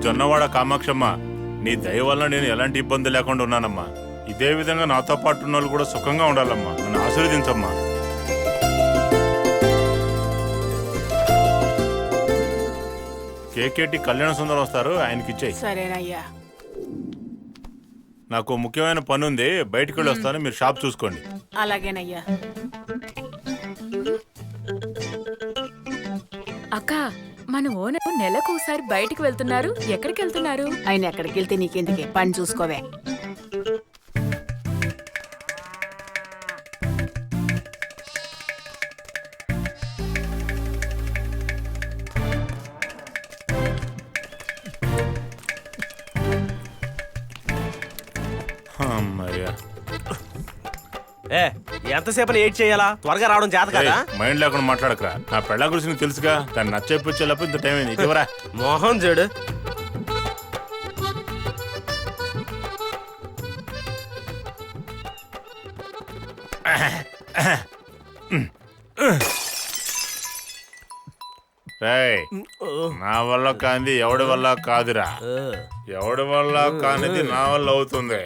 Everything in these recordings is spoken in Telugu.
జొన్నవాడ కామాక్షమ్మ, నీ దయ వల్ల నేను ఎలాంటి ఇబ్బంది లేకుండా ఉన్నానమ్మా. ఇదే విధంగా నాతో పాటు ఉన్న వాళ్ళు కూడా సుఖంగా ఉండాలమ్మా. నన్ను ఆశీర్వదించమ్మా. కేకేటి కళ్యాణ సుందరం వస్తారు, ఆయనకి ఇచ్చేయి. సరేనయ్యా. నాకు ముఖ్యమైన పని ఉంది, బయటికి వెళ్ళి వస్తాను, మీరు షాప్ చూసుకోండి. అలాగేనయ్యా. అక్క, మన ఓనర్ నెలకోసారి బయటికి వెళ్తున్నారు. ఎక్కడికి వెళ్తున్నారు? ఆయన ఎక్కడికి వెళ్తే నీకెందుకే, పని చూసుకోవే. అమ్మయ్యా, ఎంతసేపు ఎయిట్ చేయాలా? త్వరగా రావడం చేత కదా. మైండ్ లేకుండా మాట్లాడకరా. నా పెళ్ళ గురించి నీకు తెలుసుగా, దాన్ని నచ్చేపుచ్చేటప్పుడు ఇంత టైం అయింది. ఇటువరా. మోహన్ చూడు. నా వల్ల కానిది ఎవడి వల్ల కాదురా, ఎవడి వల్ల కానిది నా వల్ల అవుతుంది.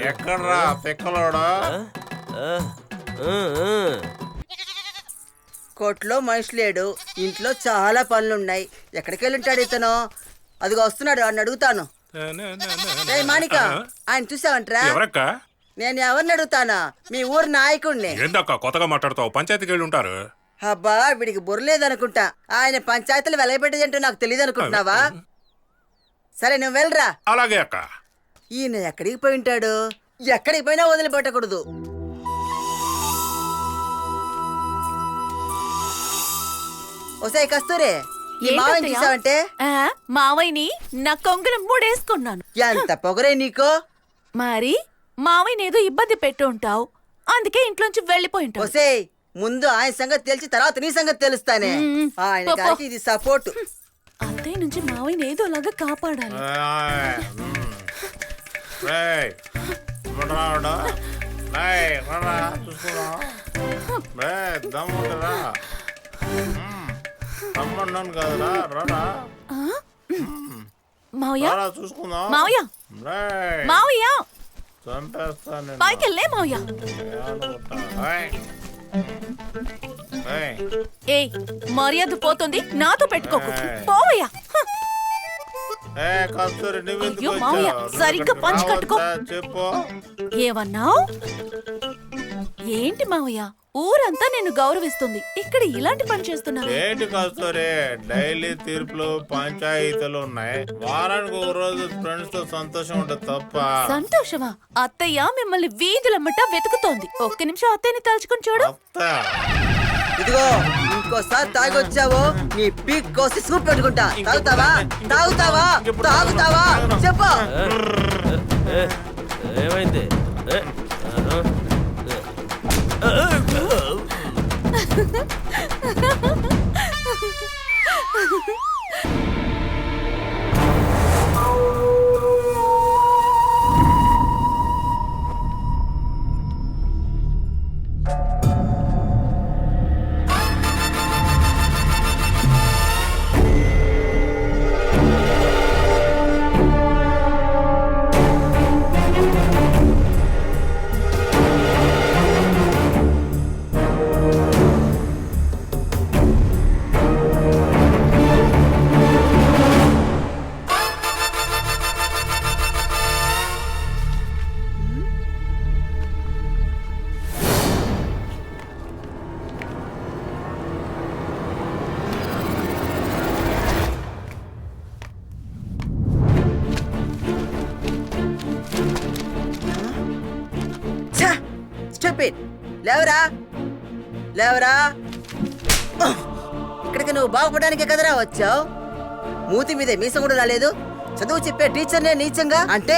ఎక్కడ్రా తెక్కలోడా? కోట్లో మనిషి లేడు, ఇంట్లో చాలా పనులున్నాయి. ఎక్కడికి వెళ్ళుంటాడు ఇతను? అదిగో వస్తున్నాడు, అని అడుగుతాను. మాణిక, ఆయన చూసావంటరా? ఎవరక్క? నేను ఎవరిని అడుగుతానా? మీ ఊరు నాయకుడిని. ఏందక్క కొత్తగా మాట్లాడతావు? పంచాయతీకి వెళ్ళి ఉంటారు. అబ్బా, వీడికి బుర్రలేదనుకుంటా. ఆయన పంచాయతీలు వెలగబెట్టేదంటూ నాకు తెలియదు అనుకుంటున్నావా? సరే, నువ్వు వెళ్ళరా. అలాగే అక్క. ఈయన ఎక్కడికి పోయి ఉంటాడు? ఎక్కడికి పోయినా వదిలిపెట్టకూడదు. ఒసే కస్తూరి, ఈ మావయ్య చూసావంటే? మావయ్యని నా కొంగున మూడేసుకున్నాను. ఎంత పొగరే నీకో. మరి మావయ్యని ఏదో ఇబ్బంది పెట్టు ఉంటావు, అందుకే ఇంట్లోంచి వెళ్ళిపోయి ఉంటావు. ఒసే, ముందు ఆయన సంగతి తెలిసి తర్వాత నీ సంగతి తెలుస్తానే. ఆయన గారికి ఇది సపోర్ట్. అత్తయ్య నుంచి మావయ్యని ఏదోలాగా కాపాడాలి. మావయ్య, మావయ్య, మావయ్య, పైకెళ్ళే మావయ్య. ఏయ్, మర్యాద పోతుంది, నాతో పెట్టుకోకు. పోవయ్యా. మావయ్య, సరిగ్గా పంచి కట్టుకో. ఏమన్నావు? ఏంటి మావయ్య, ఊరంతా నిన్ను గౌరవిస్తుంది, ఇక్కడ ఇలాంటి పని చేస్తున్నావు ఏంటి? కస్తూరి, డైలీ తీర్పులు పంచాయతీలు ఉన్నాయి, వారానికి ఒక రోజు ఫ్రెండ్స్ తో సంతోషం ఉంటుంది తప్ప. సంతోషమా? అత్తయ్య మిమ్మల్ని వీధులమ్మట వెతుకుతోంది. ఒక్క నిమిషం అత్తయ్యని తలుచుకుని చూడు. ఇదిగో, ఇంకోసారి తాగొచ్చావో నీ పీక్ కోసి సూప్ పెట్టుకుంటా. తాగుతావా? తాగుతావా? తాగుతావా? చెప్పు. ఏమైంది? లేవరా, లేవరా. ఇక్కడికి నువ్వు బాగుపడడానికే కదరా వచ్చావు. మూతి మీద మీసం కూడా రాలేదు. చదువు చెప్పే టీచర్నే నీచంగా అంటే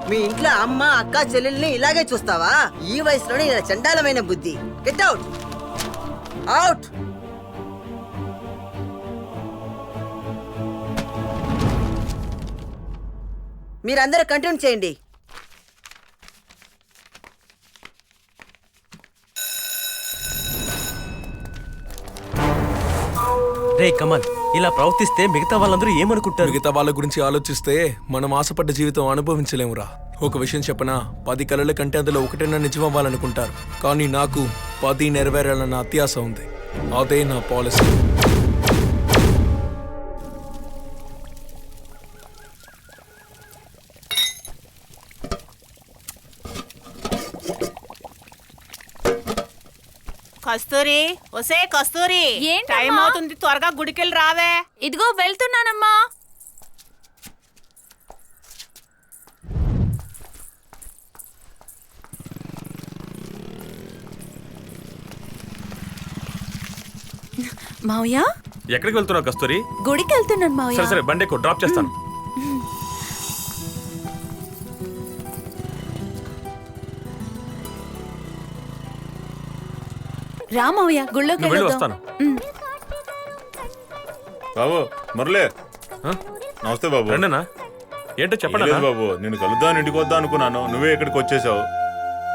మీ ఇంట్లో అమ్మ, అక్క, చెల్లెల్ని ఇలాగే చూస్తావా? ఈ వయసులోనే ఇలా చండాలమైన బుద్ధి. Get out, out. మీరందరూ కంటిన్యూ చేయండి. రే కమల్, ఇలా ప్రవర్తిస్తే మిగతా వాళ్ళందరూ ఏమనుకుంటారు? మిగతా వాళ్ళ గురించి ఆలోచిస్తే మనం ఆశపడ్డ జీవితం అనుభవించలేమురా. ఒక విషయం చెప్పనా, 10 కళల కంటే అందులో ఒకటైనా నిజం అవ్వాలనుకుంటారు, కానీ నాకు 10 నెరవేరాలన్న అత్యాశ ఉంది. అదే నా పాలసీ. కస్తూరి, ఒసే కస్తూరి, ఏంటమ్మా? టైం అవుతుంది, త్వరగా గుడికెళ్ళి రావే. ఇదిగో వెళ్తున్నానమ్మా. మావయ్య, ఎక్కడికి వెళ్తున్నావు కస్తూరి? గుడికి వెళ్తున్నాను మావయ్య. సరే సరే, బండి ఎక్కువ డ్రాప్ చేస్తాను. రా మావయ్య, గుళ్ళోకి నువ్వు వెళ్ళి వెళ్దాం. వస్తాను. బాబు మురళి, ఆ? నమస్తే బాబు. రండన్నా, ఏంటో చెప్పండి లేదు అన్నా. బాబు, నేను కలుద్దాం ఇంటికి వద్దా అనుకున్నాను, నువ్వే ఇక్కడికి వచ్చేసావు.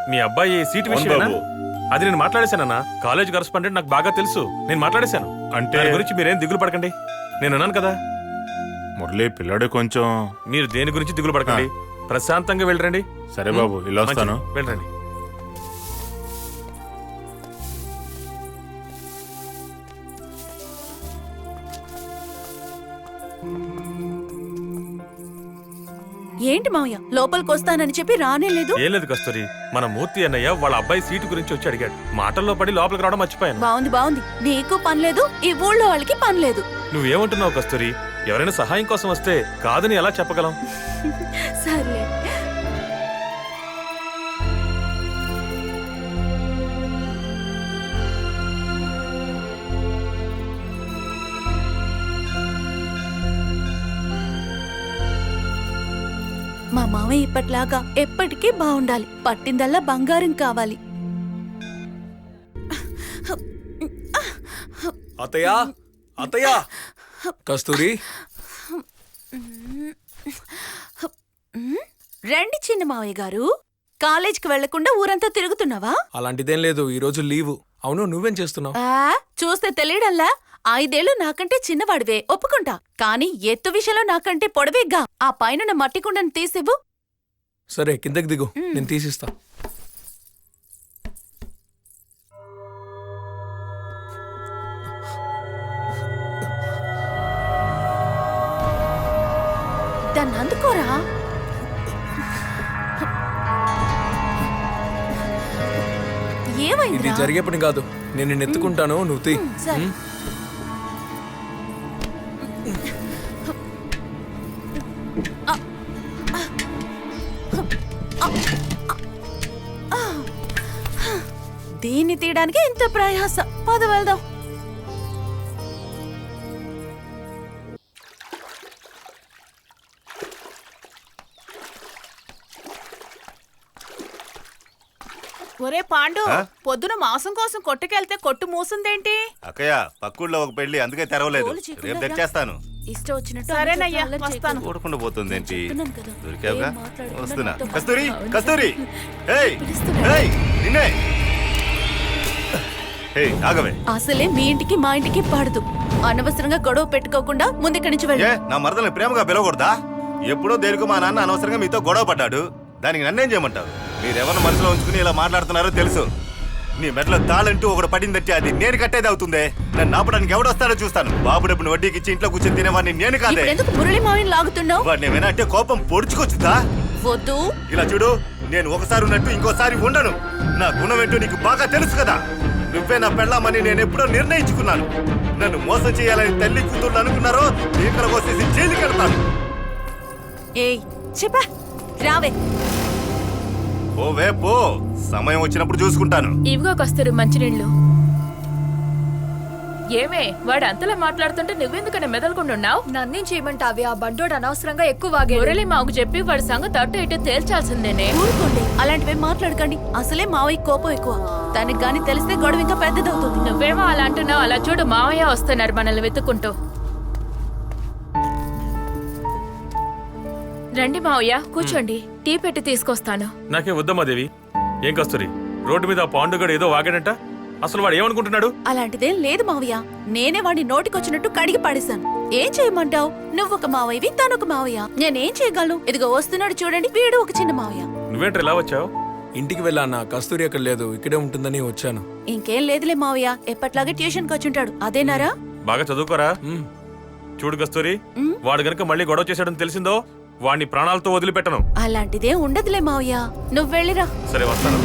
మీ అబ్బాయి సీట్ అవును విషయం బాబు. అది నేను మాట్లాడేశానన్నా. కాలేజ్ కరెస్పాండెంట్ నాకు బాగా తెలుసు, నేను మాట్లాడేశాను. అంటే దాని గురించి మీరేం దిగులు పడకండి, నేను అన్నాను కదా. మురళి పిల్లాడు కొంచెం. మీరు దేని గురించి దిగులు పడకండి, ప్రశాంతంగా వెళ్ళరండి. సరే బాబు, ఇలా వస్తాను. మంచిది, వెళ్ళండి. ఏంటి మావయ్య, లోపలికి వస్తానని చెప్పి రానే లేదు. ఏం లేదు కస్తూరి, మన మూర్తి అన్నయ్య వాళ్ళ అబ్బాయి సీటు గురించి వచ్చి అడిగాడు. మాటల్లో పడి లోపలికి రావడం మర్చిపోయాను. బాగుంది బాగుంది, నీకు పని లేదు, ఈ ఊళ్ళో వాళ్ళకి పని లేదు. నువ్వేమంటున్నావు కస్తూరి? ఎవరైనా సహాయం కోసం వస్తే కాదని ఎలా చెప్పగలం? సర్లే. మా మావయ్య ఇప్పట్లాగా ఎప్పటికీ బాగుండాలి. పట్టిందల్లా బంగారం కావాలి. అత్తయ్య, అత్తయ్య, కస్తూరి. రండి చిన్న మావయ్య గారు, కాలేజీకి వెళ్లకుండా ఊరంతా తిరుగుతున్నావా? అలాంటిదేం లేదు, ఈ రోజు లీవు. అవును, నువ్వేం చేస్తున్నావు? చూస్తే తెలియడంలా. 5 ఏళ్ళు నాకంటే చిన్నవాడివే, ఒప్పుకుంటా. కానీ ఎత్తు విషయంలో నాకంటే పొడవేగా. ఆ పైన మట్టి కుండను తీసివ్వు. సరే, కిందకి దిగు, నేను తీసిస్తా. దాన్ని అందుకోరా. ఇది ఏమైంది? జరిగే పని కాదు, నేను నిన్ను ఎత్తుకుంటాను, నువ్వు తీ. సరే. దీన్ని తీయడానికి ఇంత ప్రయాస. పద వెళ్దాం. ఒరే పాండు, పొద్దున మాంసం కోసం కొట్టుకెళ్తే కొట్టు మూసిందేంటి? అక్కయ్య, పక్కూళ్ళో ఒక పెళ్లి, అందుకే తెరవలేదు. తోలు చీకులు రేపు రా. తెచ్చేస్తాను. ఇష్టం వచ్చినట్టు సరేనయ్యా, అల్లరి చేయకు. వస్తాను. చూడకుండా పోతుందేంటి? చెప్తున్నాను కదా. దొరికావుగా? ఏం మాట్లాడకుండా వస్తున్నా. నాతో కస్తూరి, మాట్లాడు. కస్తూరి, ఏయ్, పిలుస్తున్నా. ఏయ్, నిన్నే. ఏయ్, ఆగవే. అసలే మీ ఇంటికి మా ఇంటికి పడదు. అనవసరంగా గొడవ పెట్టుకోకుండా ముందుక్కడి నుంచి వెళ్ళి. ఏ, నా మరదల్ని ప్రేమగా పిలవకూడదా? ఎప్పుడో దేనికో మా నాన్న అనవసరంగా మీతో గొడవ పడ్డాడు. దానికి నన్నేం చేయమంటావు? మీరెవరిని మనసులో ఉంచుకుని ఇలా మాట్లాడుతున్నారో తెలుసు. నీ మెడలో తాళంటూ ఒకటి పడిందంటే అది నేను కట్టేది అవుతుందే. నన్ను ఆపడానికి ఎవడొస్తాడో చూస్తాను. బాబు డబ్బును వడ్డీకి ఇచ్చి ఇంట్లో కూర్చొని తినేవాడిని నేను కాదే. ఇప్పుడు ఎందుకు మురళి మావిని లాగుతున్నావు? వాడిని ఏమైనా అంటే కోపం పొడుచుకొచ్చుదా? వద్దు. ఇలా చూడు, నేను ఒకసారి ఉన్నట్టు ఇంకోసారి ఉండను. నా గుణం ఏంటో నీకు బాగా తెలుసు కదా. నువ్వే నా పెళ్ళామని నేను ఎప్పుడో నిర్ణయించుకున్నాను. నన్ను మోసం చేయాలని తల్లి కూతుర్లు అనుకున్నారో పీకల కోసేసి జైలుకి వెళ్తాను. ఏయ్ చెప్పా, రావే. ఓవే పో, సమయం వచ్చినప్పుడు చూసుకుంటాను. ఇవిగో కస్తూరి మంచినీళ్ళు. ఏమే, వాడు అంతలా మాట్లాడుతుంటే నువ్వెందుకనే మెదలకుండున్నావు? నన్నేం చేయమంటావి? ఆ బండోడు అనవసరంగా ఎక్కువ వాగాడు. మురళి మాకు చెప్పి వాడి సంగతి అటు ఇటు తేల్చాల్సిందేనే. ఊరుకోండి, అలాంటివి మాట్లాడకండి. అసలే మావయ్య కోపం ఎక్కువ. తనకి గాని తెలిస్తే గొడవ ఇంకా పెద్దదవుతుంది. నువ్వేమో అలా అంటున్నావు. అలా చూడు, మావయ్య వస్తున్నారు మనల్ని వెతుక్కుంటూ. రండి మావయ్య, కూర్చోండి, టీ పెట్టి తీసుకొస్తాను. నాకేం వద్దమ్మా దేవి. ఏం కస్తూరి, రోడ్డు మీద ఆ పాండుగాడు ఏదో వాగాడంట, అసలు వాడు ఏమనుకుంటున్నాడు? అలాంటిదేం లేదు మావయ్య. నేనే వాడిని నోటికొచ్చినట్టు కడిగి పడేశాను. ఏం చేయమంటావు? నువ్వొక మావయ్యవి, తనొక మావయ్య. నేనేం చేయగలను? ఇదిగో వస్తున్నాడు చూడండి, వీడు ఒక చిన్న మావయ్య. నువ్వేంటి ఇలా వచ్చావు? ఇంటికి వెళ్ళానా, కస్తూరి అక్కడ లేదు, ఇక్కడే ఉంటుందని వచ్చాను. ఇంకేం లేదులే మావయ్య, ఎప్పట్లాగే ట్యూషన్కి వచ్చుంటాడు. అదేనారా? బాగా చదువుకోరా. మ్, చూడు కస్తూరి, వాడు గనుక మళ్ళీ గొడవ చేశాడని తెలిసిందో వాడిని ప్రాణాలతో వదిలిపెట్టను. అలాంటిదే ఉండదులే మావయ్య, నువ్వు వెళ్ళిరా. సరే వస్తాను.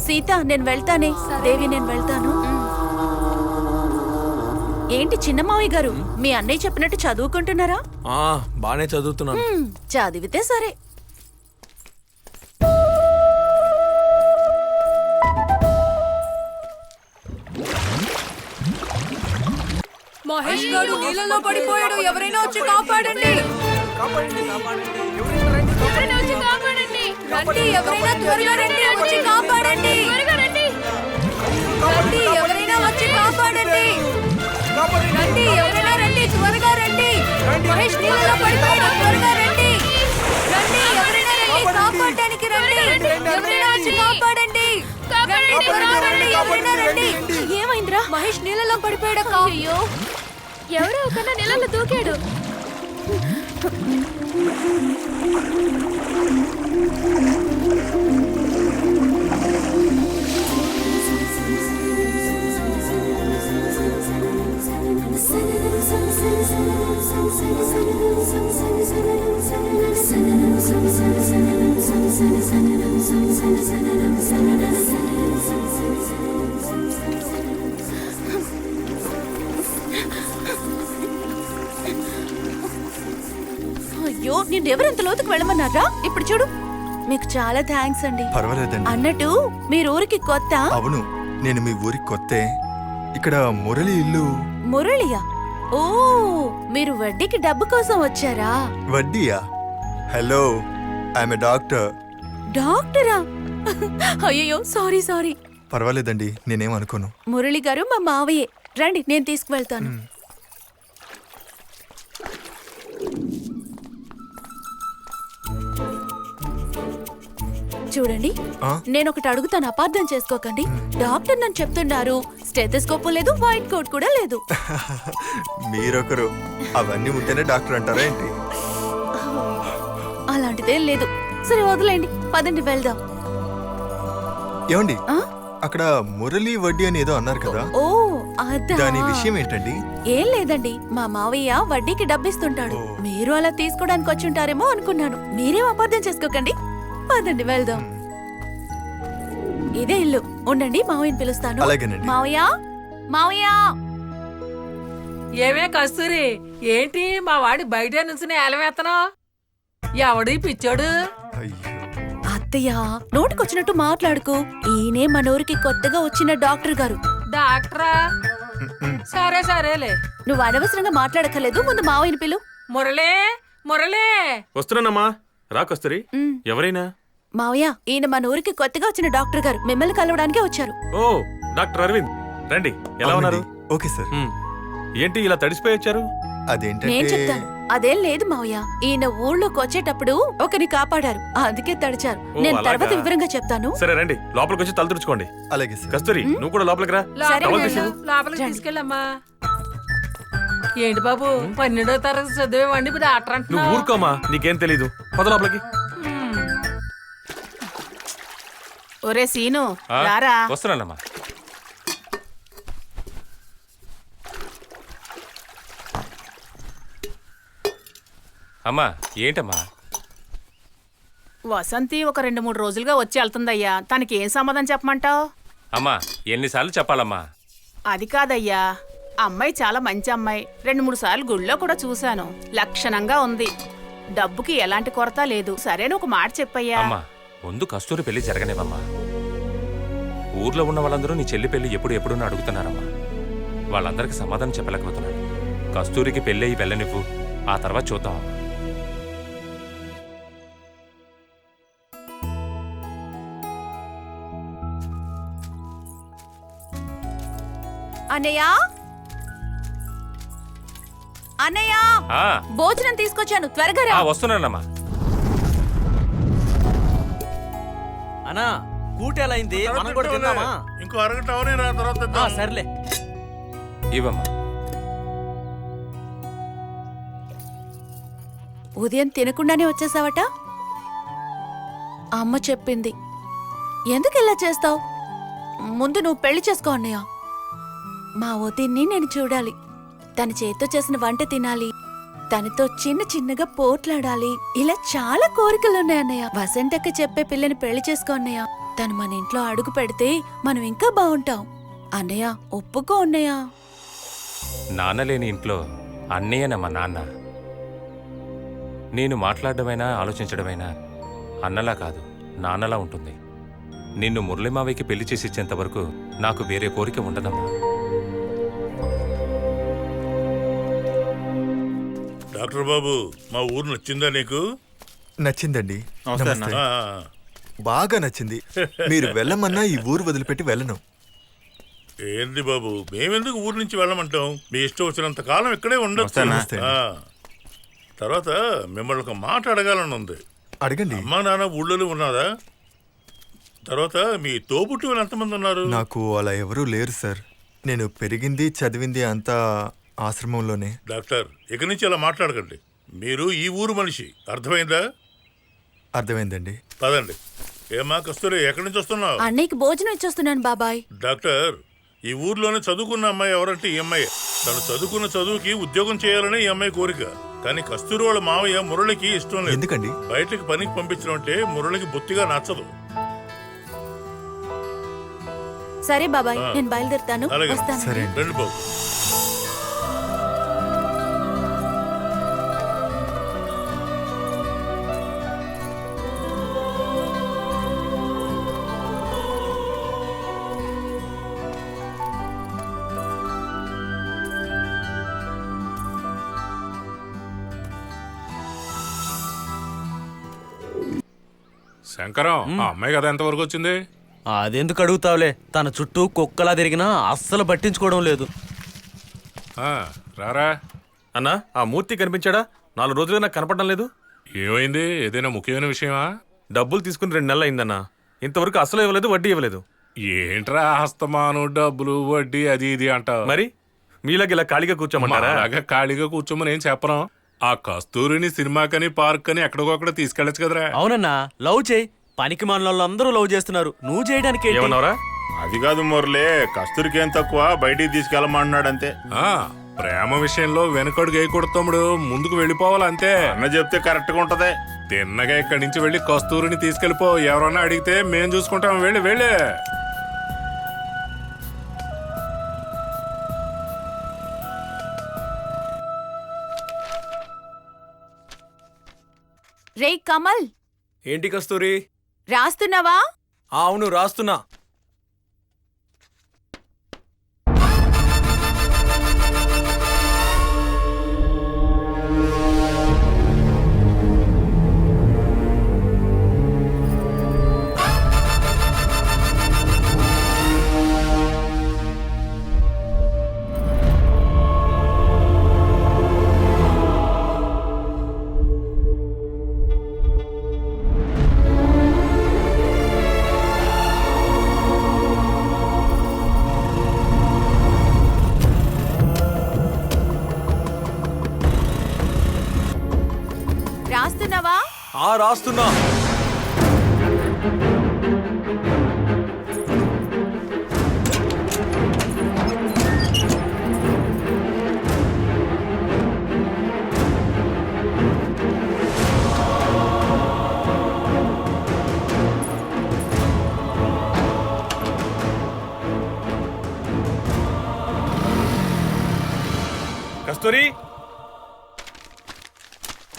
సీత, నేను వెళ్తానే. దేవి, నేను వెళ్తాను. ఏంటి చిన్న మావయ్య గారు, మీ అన్నయ్య చెప్పినట్టు చదువుకుంటున్నారా? బానే చదువుతున్నాను. చదివితే సరే. మహేష్ గారు నీళ్ళలో పడిపోయాడు, ఎవరైనా వచ్చి కాపాడండి. రండి, ఎవరైనా త్వరగా రండి, వచ్చి కాపాడండి. రండి, ఎవరైనా వచ్చి కాపాడండి. రండి, ఎవరైనా రండి, త్వరగా రండి. మహేష్ నీళ్ళలో పడిపోయాడు, త్వరగా రండి. రండి, ఎవరైనా రండి, కాపాడడానికి రండి. ఎవరైనా వచ్చి కాపాడండి. రండి, త్వరగా రండి, ఎవరైనా రండి. ఏమైందిరా? మహేష్ నీళ్ళలో పడిపోయాడు. అయ్యో, ఎవరో ఒకన్నా నీళ్ళలో దూకాడు. అయ్యో, నిన్నెవరెంత లోతుకు వెళ్ళమన్నారా? ఇప్పుడు చూడు. మీకు చాలా థ్యాంక్స్ అండి. పర్వాలేదండి. అన్నట్టు మీరు ఊరికి కొత్త? అవును, నేను మీ ఊరికి కొత్తే. ఇక్కడ మురళి ఇల్లు. మురళియా? ఓ, మీరు వడ్డీకి డబ్బు కోసం వచ్చారా? వడ్డీయా? Hello, I'm doctor. డాక్టరా? అయ్యో, సారీ సారీ. పర్వాలేదండి, నేనేం అనుకోను. మురళి గారు మా మావయ్యే. రండి, నేను తీసుకువెళ్తాను. చూడండి, నేను ఒకటి అడుగుతాను, అపార్థం చేసుకోకండి. డాక్టర్ నన్ను చెప్తున్నారు, స్టెథోస్కోప్ లేదు, వైట్ కోట్ కూడా లేదు. మీరొకరు, అవన్నీ ఉంటేనే డాక్టర్ అంటారా ఏంటి? అలాంటిదేం లేదు. సరే వదిలేండి, పదండి వెళ్దాం. ఏమండి, అక్కడ మురళి వడ్డీ అని ఏదో అన్నారు కదా, ఓ అదా? దాని విషయం ఏంటండి? ఏం లేదండి, మా మావయ్య వడ్డీకి డబ్బిస్తుంటాడు. మీరు అలా తీసుకోవడానికి వచ్చుంటారేమో అనుకున్నాను. మీరేం అపార్థం చేసుకోకండి, పదండి వెళ్దాం. ఇదే ఇల్లు. ఉండండి, మావయ్యని పిలుస్తాను. అలాగేనండి. మావయ్య, మావయ్య. ఏమే కస్తూరి, ఏంటి మా వాడి బయట నుంచి ఏలవేత్తనా? ఎవడు పిచ్చాడు? అత్తయ్య, నోటికొచ్చినట్టు మాట్లాడుకో. ఈయనే మన ఊరికి కొత్తగా వచ్చిన డాక్టర్ గారు. డాక్టరా? సరే సరేలే, నువ్వు అనవసరంగా మాట్లాడక్కర్లేదు. ముందు మావయ్యని పిలు. మురళే, మురళే. వస్తున్నానమ్మా. రా కస్తూరి. ఎవరైనా? మావయ్య, ఈయన మన ఊరికి కొత్తగా వచ్చిన డాక్టర్ గారు. మిమ్మల్ని కలవడానికే వచ్చారు. ఓ, డాక్టర్ అరవింద్, రండి. ఎలా ఉన్నారు? Okay sir. ఏంటి ఇలా తడిసిపోయి వచ్చారు? నేను చెప్తాను. అదేం లేదు మావయ్య, ఈయన ఊళ్ళోకి వచ్చేటప్పుడు ఒకరిని కాపాడారు, అందుకే తడిచారు. నేను తర్వాత వివరంగా చెప్తాను. సరే రండి, లోపలికి వచ్చి తల తుడుచుకోండి. అలాగే సార్. కస్తూరి, నువ్వు కూడా లోపలికి రా. లోపలికి తీసుకెళ్ళమ్మా. ఏంటి బాబు, 12వ తరగతి చదివేవాడిని ఇప్పుడు డాక్టర్ నువ్వు అంటున్నావు? ఊరుకోమా, నీకేం తెలీదు. పద లోపలికి. ఒరే సీను, రారా. వస్తున్నానమ్మా. అమ్మా, ఏంటమ్మా? వసంతి ఒక 2-3 రోజులుగా వచ్చి వెళ్తుందయ్యా. తనకి ఏం సమాధానం చెప్పమంటావు? అమ్మా, ఎన్నిసార్లు చెప్పాలమ్మా? అది కాదయ్యా, అమ్మాయి చాలా మంచి అమ్మాయి. 2-3 సార్లు గుళ్ళో కూడా చూశాను. లక్షణంగా ఉంది. డబ్బుకి ఎలాంటి కొరత లేదు. సరేనా, ఒక మాట చెప్పయ్యా. అమ్మా, ముందు కస్తూరి పెళ్లి జరగనేవమ్మా. ఊర్లో ఉన్న వాళ్ళందరూ నీ చెల్లి పెళ్లి ఎప్పుడున్నా అడుగుతున్నారమ్మా. వాళ్ళందరికీ సమాధానం చెప్పలేకపోతున్నాడు. కస్తూరికి పెళ్ళి అయ్యి వెళ్ళనివ్వు, ఆ తర్వాత చూద్దామమ్మా. అన్నయ్య, అన్నయ్య, భోజనం తీసుకొచ్చాను, త్వరగా రా. వస్తున్నానమ్మా. అన్నా, కూటేలా అయింది మనం కూడా తిందామా? ఇంకో అరగంట అవనే రా, తర్వాత ఆ, తిందాం. సర్లే. ఇవమ్మా. ఉదయం తినకుండానే వచ్చేసావట? అమ్మ చెప్పింది. ఎందుకు ఇలా చేస్తావు? ముందు నువ్వు పెళ్లి చేసుకో అన్నయ్య. మా వదిన్ని నేను చూడాలి. తన చేత్తో చేసిన వంట తినాలి. తనతో చిన్న చిన్నగా పోట్లాడాలి. ఇలా చాలా కోరికలున్నాయన్నయ్య. వసంతక్క చెప్పే పిల్లని పెళ్లి చేసుకో అన్నయ్య. తను మన ఇంట్లో అడుగు పెడితే మనం ఇంకా బాగుంటాం. అన్నయ్య ఒప్పుకో అన్నయ్య. నాన్న లేని ఇంట్లో అన్నయ్యనమ్మా నాన్న. నేను మాట్లాడడమైనా ఆలోచించడమైనా అన్నలా కాదు, నాన్నలా ఉంటుంది. నిన్ను మురళిమావయ్యకి పెళ్లి చేసి ఇచ్చేంత వరకు నాకు వేరే కోరిక ఉండదమ్మా. డాక్టర్ బాబు, మా ఊరు నచ్చిందా నీకు? నచ్చిందండి. నమస్తే. ఆ, బాగా నచ్చింది. మీరు వెళ్ళమన్నా ఈ ఊరు వదిలిపెట్టి వెళ్ళను. ఏంది బాబు, మేమెందుకు ఊరు నుంచి వెళ్ళమంటాం? మీ ఇష్టం వచ్చినంత కాలం ఇక్కడే ఉండొచ్చు. నమస్తే. ఆ, తర్వాత మిమ్మల్ని ఒక మాట అడగాలని ఉంది. అడగండి. అమ్మా నాన్న ఊళ్ళో ఉన్నదా? తర్వాత మీ తోబుట్టువులు ఎంతమంది ఉన్నారు? నాకు అలా ఎవరూ లేరు సార్. నేను పెరిగింది చదివింది అంతా ఆశ్రమంలోనే. డాక్టర్, ఇక నుంచి అలా మాట్లాడకండి. మీరు ఈ ఊరు మనిషి, అర్థమైందా? అర్థమైందండి. పదండి. ఏమా కస్తూరి, ఎక్కడి నుంచి వస్తున్నావు? అన్నయ్యకి భోజనం ఇచ్చొస్తున్నాను బాబాయ్. డాక్టర్, ఈ ఊర్లోనే చదువుకున్న అమ్మాయి ఎవరంటే ఈ అమ్మాయి. తను చదువుకున్న చదువుకి ఉద్యోగం చేయాలని ఈ అమ్మాయి కోరిక. కానీ కస్తూరి వాళ్ళ మావయ్య మురళికి ఇష్టం లేదు. ఎందుకండి? బయటకి పనికి పంపించడం అంటే మురళికి బొత్తిగా నచ్చదు. సరే బాబాయ్, ఆ. నేను బయలుదేరుతాను. అలాగే. వస్తాను. సరే అండి. రండి బాబు. శంకరం, ఆ అమ్మాయి కదా ఎంతవరకు వచ్చింది? అదెందుకు అడుగుతావులే, తన చుట్టూ కుక్కలా తిరిగినా అస్సలు పట్టించుకోవడం లేదు. రారా. అన్నా, ఆ మూర్తి కనిపించాడా? 4 రోజులుగా నాకు కనపడడం లేదు. ఏమైంది? ఏదైనా ముఖ్యమైన విషయమా? డబ్బులు తీసుకుని 2 నెలలు అయిందన్నా. ఇంతవరకు అసలు ఇవ్వలేదు, వడ్డీ ఇవ్వలేదు. ఏంట్రా హస్తమాను డబ్బులు వడ్డీ అది ఇది అంటావు? మరి మీలాగా ఇలా ఖాళీగా కూర్చోమంటారా? అలాగా ఖాళీగా కూర్చోమని ఏం చెప్పను. ఆ కస్తూరిని సినిమాకని పార్క్ అని ఎక్కడికొక్కడ తీసుకెళ్ళచ్చు కదరా. అవునన్నా, లవ్ చేయి. పనికి అందరూ లవ్ చేస్తున్నారు, నువ్వు చేయడానికి ఏంటి? ఏమన్నారా? అది కాదు మురళి, కస్తూరికి ఏం తక్కువ, బయటికి తీసుకెళ్ళమన్నాడు అంతే. ప్రేమ విషయంలో వెనకడుగు వేయకూడదు తమ్ముడు, ముందుకు వెళ్ళిపోవాలి అంతే. అన్న చెప్తే కరెక్ట్ గా ఉంటది. తిన్నగా ఇక్కడి నుంచి వెళ్ళి కస్తూరిని తీసుకెళ్ళిపో. ఎవరన్నా అడిగితే మేం చూసుకుంటాం. వెళ్ళి వెళ్ళి. రే కమల్, ఏంటి కస్తూరి? రాస్తున్నావా? అవును, రాస్తున్నా. రాస్తున్నావా? రాస్తున్నా. కస్తూరి,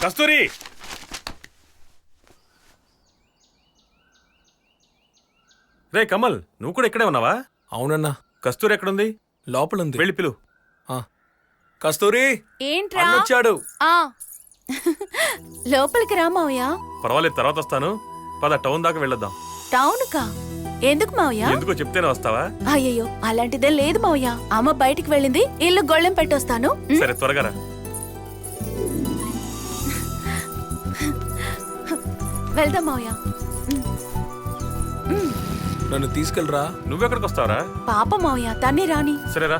కస్తూరి. రే కమల్, నువ్వు కూడా ఇక్కడే ఉన్నావా? అవునన్నా. కస్తూరి ఎక్కడుంది? లోపలుంది. వెళ్ళి పిలు. కస్తూరి, ఏంట్రా? వచ్చాడు. ఆ. లోపలికి రా మావయ్య. పర్వాలేదు, తర్వాత వస్తాను. పద, టౌన్ దాకా వెళ్ళొద్దాం. టౌన్ కా? ఎందుకు మావయ్య? ఎందుకో చెప్తేనే వస్తావా? అయ్యయ్యో, అలాంటిదే లేదు మావయ్య. అమ్మ బయటికి వెళ్ళింది, ఇల్లు గొళ్ళెం పెట్టొస్తాను. సరే, త్వరగా రా. వెళ్దాం మావయ్య. నన్ను తీసుకెళ్ళరా. నువ్వెక్కడికి వస్తావరా? పాప మావయ్య తన్ని రాని. సరేరా.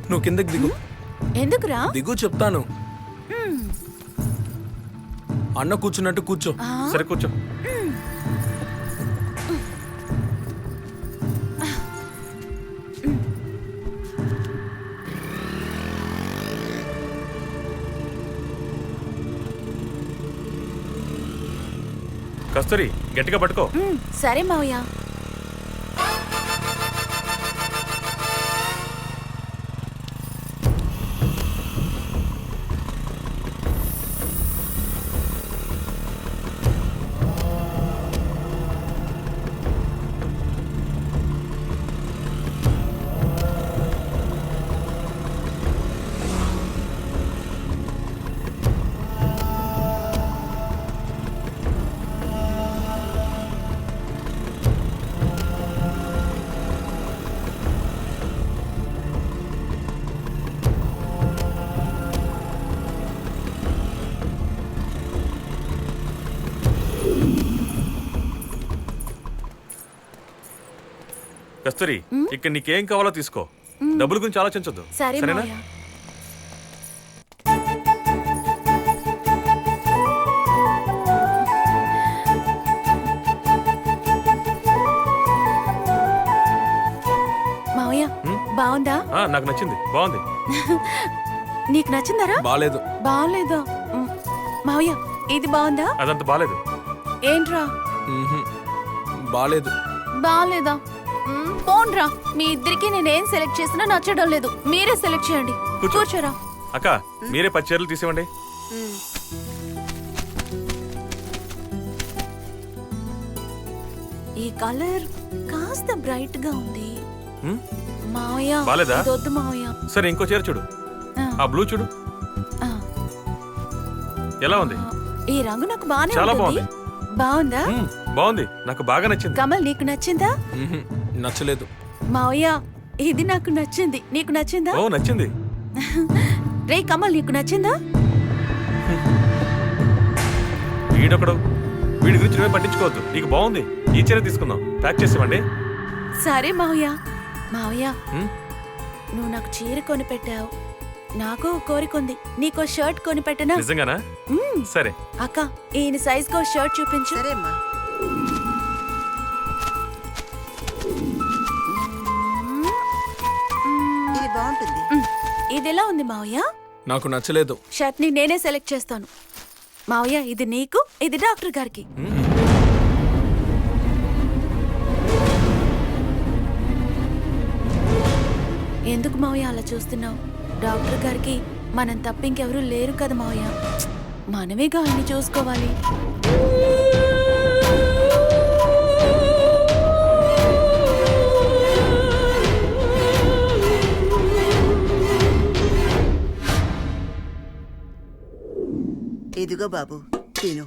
నువ్వు కిందకి దిగు. ఎందుకురా? దిగు చెప్తాను. అన్న కూర్చున్నట్టు కూర్చో. సరే కూర్చో. కస్తూరి గట్టిగా పట్టుకో. సరే మావయ్య. కస్తూరి ఇక్కడ నీకేం కావాలో తీసుకో. డబ్బుల గురించి ఆలోచించొద్దు. సరేనా? మావయ్య బాగుందా? నాకు నచ్చింది. బాగుంది. నీకు నచ్చిందరా? బాలేదు. బాగాలేదా? మావయ్య ఇది బాగుందా? అదంత బాలేదు. ఏంట్రా? బాలేదు. బాగాలేదా? పోన్రా, మీ ఇద్దరికి నేనేం సెలెక్ట్ చేసినా నచ్చడం లేదు. మీరే సెలెక్ట్ చేయండి. కూర్చోరా. అక్క మీరే 10 చీరలు తీసివ్వండి. ఈ కలర్ కాస్త బ్రైట్ గా ఉంది మావయ్య. బాలేదా? వద్దు మావయ్య. సరే ఇంకో చీర చూడు. ఆ బ్లూ చూడు. ఎలా ఉంది? ఈ రంగు నాకు బాగానే చాలా ఉంటుంది. బాగుందా? బాగుంది. నాకు బాగా నచ్చింది. కమల్ నీకు నచ్చిందా? నచ్చలేదు. మావయ్య ఇది నాకు నచ్చింది. నీకు నచ్చిందా? ఓ నచ్చింది. రే కమల్ నీకు నచ్చిందా? వీడొకడు. వీడి గురించి నువ్వే పట్టించుకోవద్దు. నీకు బాగుంది. ఈ చీర తీసుకుందాం. ప్యాక్ చేసేవండి. సరే మావయ్య. మావయ్య నువ్వు నాకు చీర కొని పెట్టావు. నాకు కోరిక ఉంది. నీకో షర్ట్ కొని పెట్టనా? నిజంగానా? సరే అక్క ఈయన సైజ్ కో షర్ట్ చూపించు. సరేమ్మా. ఇది బాగుంటుంది. ఇది ఎలా ఉంది మావయ్య? నాకు నచ్చలేదు. షర్ట్ ని నేనే సెలెక్ట్ చేస్తాను. మావయ్య ఇది నీకు, ఇది డాక్టర్ గారికి. ఎందుకు మావయ్య అలా చూస్తున్నావు? డాక్టర్ గారికి మనం తప్ప ఇంకెవరూ లేరు కదా మావయ్య. మనమేగా ఆయన్ని చూసుకోవాలి. ఇదిగో బాబు తిను.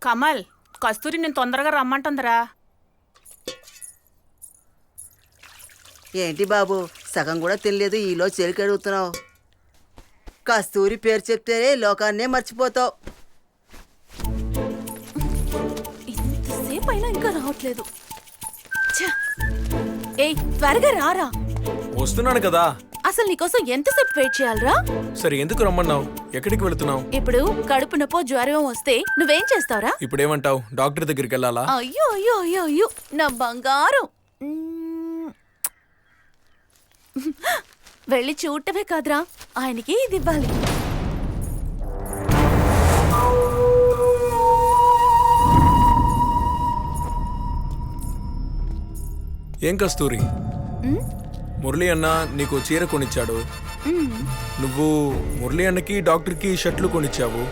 కమల్, కస్తూరి నేను తొందరగా రమ్మంటుందిరా. ఏంటి బాబు సగం కూడా తినలేదు, ఈలో చెలికి అడుగుతున్నావు? కస్తూరి పేరు చెప్తేనే లోకాన్నే మర్చిపోతావు. ఇంతసేపు అయినా ఇంకా రావట్లేదు. ఏయ్ త్వరగా రారా. వస్తున్నాను కదా. అసలు నీకోసం ఎంతసేపు వెయిట్ చేయాలరా? సరే ఎందుకు రమ్మన్నావు? ఎక్కడికి వెళుతున్నావు? ఇప్పుడు కడుపు నొప్పో జ్వరం వస్తే నువ్వేం చేస్తావురా? ఇప్పుడేమంటావు? డాక్టర్ దగ్గరికి వెళ్ళాలా? అయ్యో అయ్యో అయ్యో అయ్యో నా బంగారం. వెళ్ళి చూడటమే కాదురా, ఆయనకి ఇది ఇవ్వాలి. ఏం కస్తూరి, మురళి అన్న నీకు చీర కొనిచ్చాడు. నువ్వు మురళి అన్నకి డాక్టర్కి షర్ట్లు కొనిచ్చావు.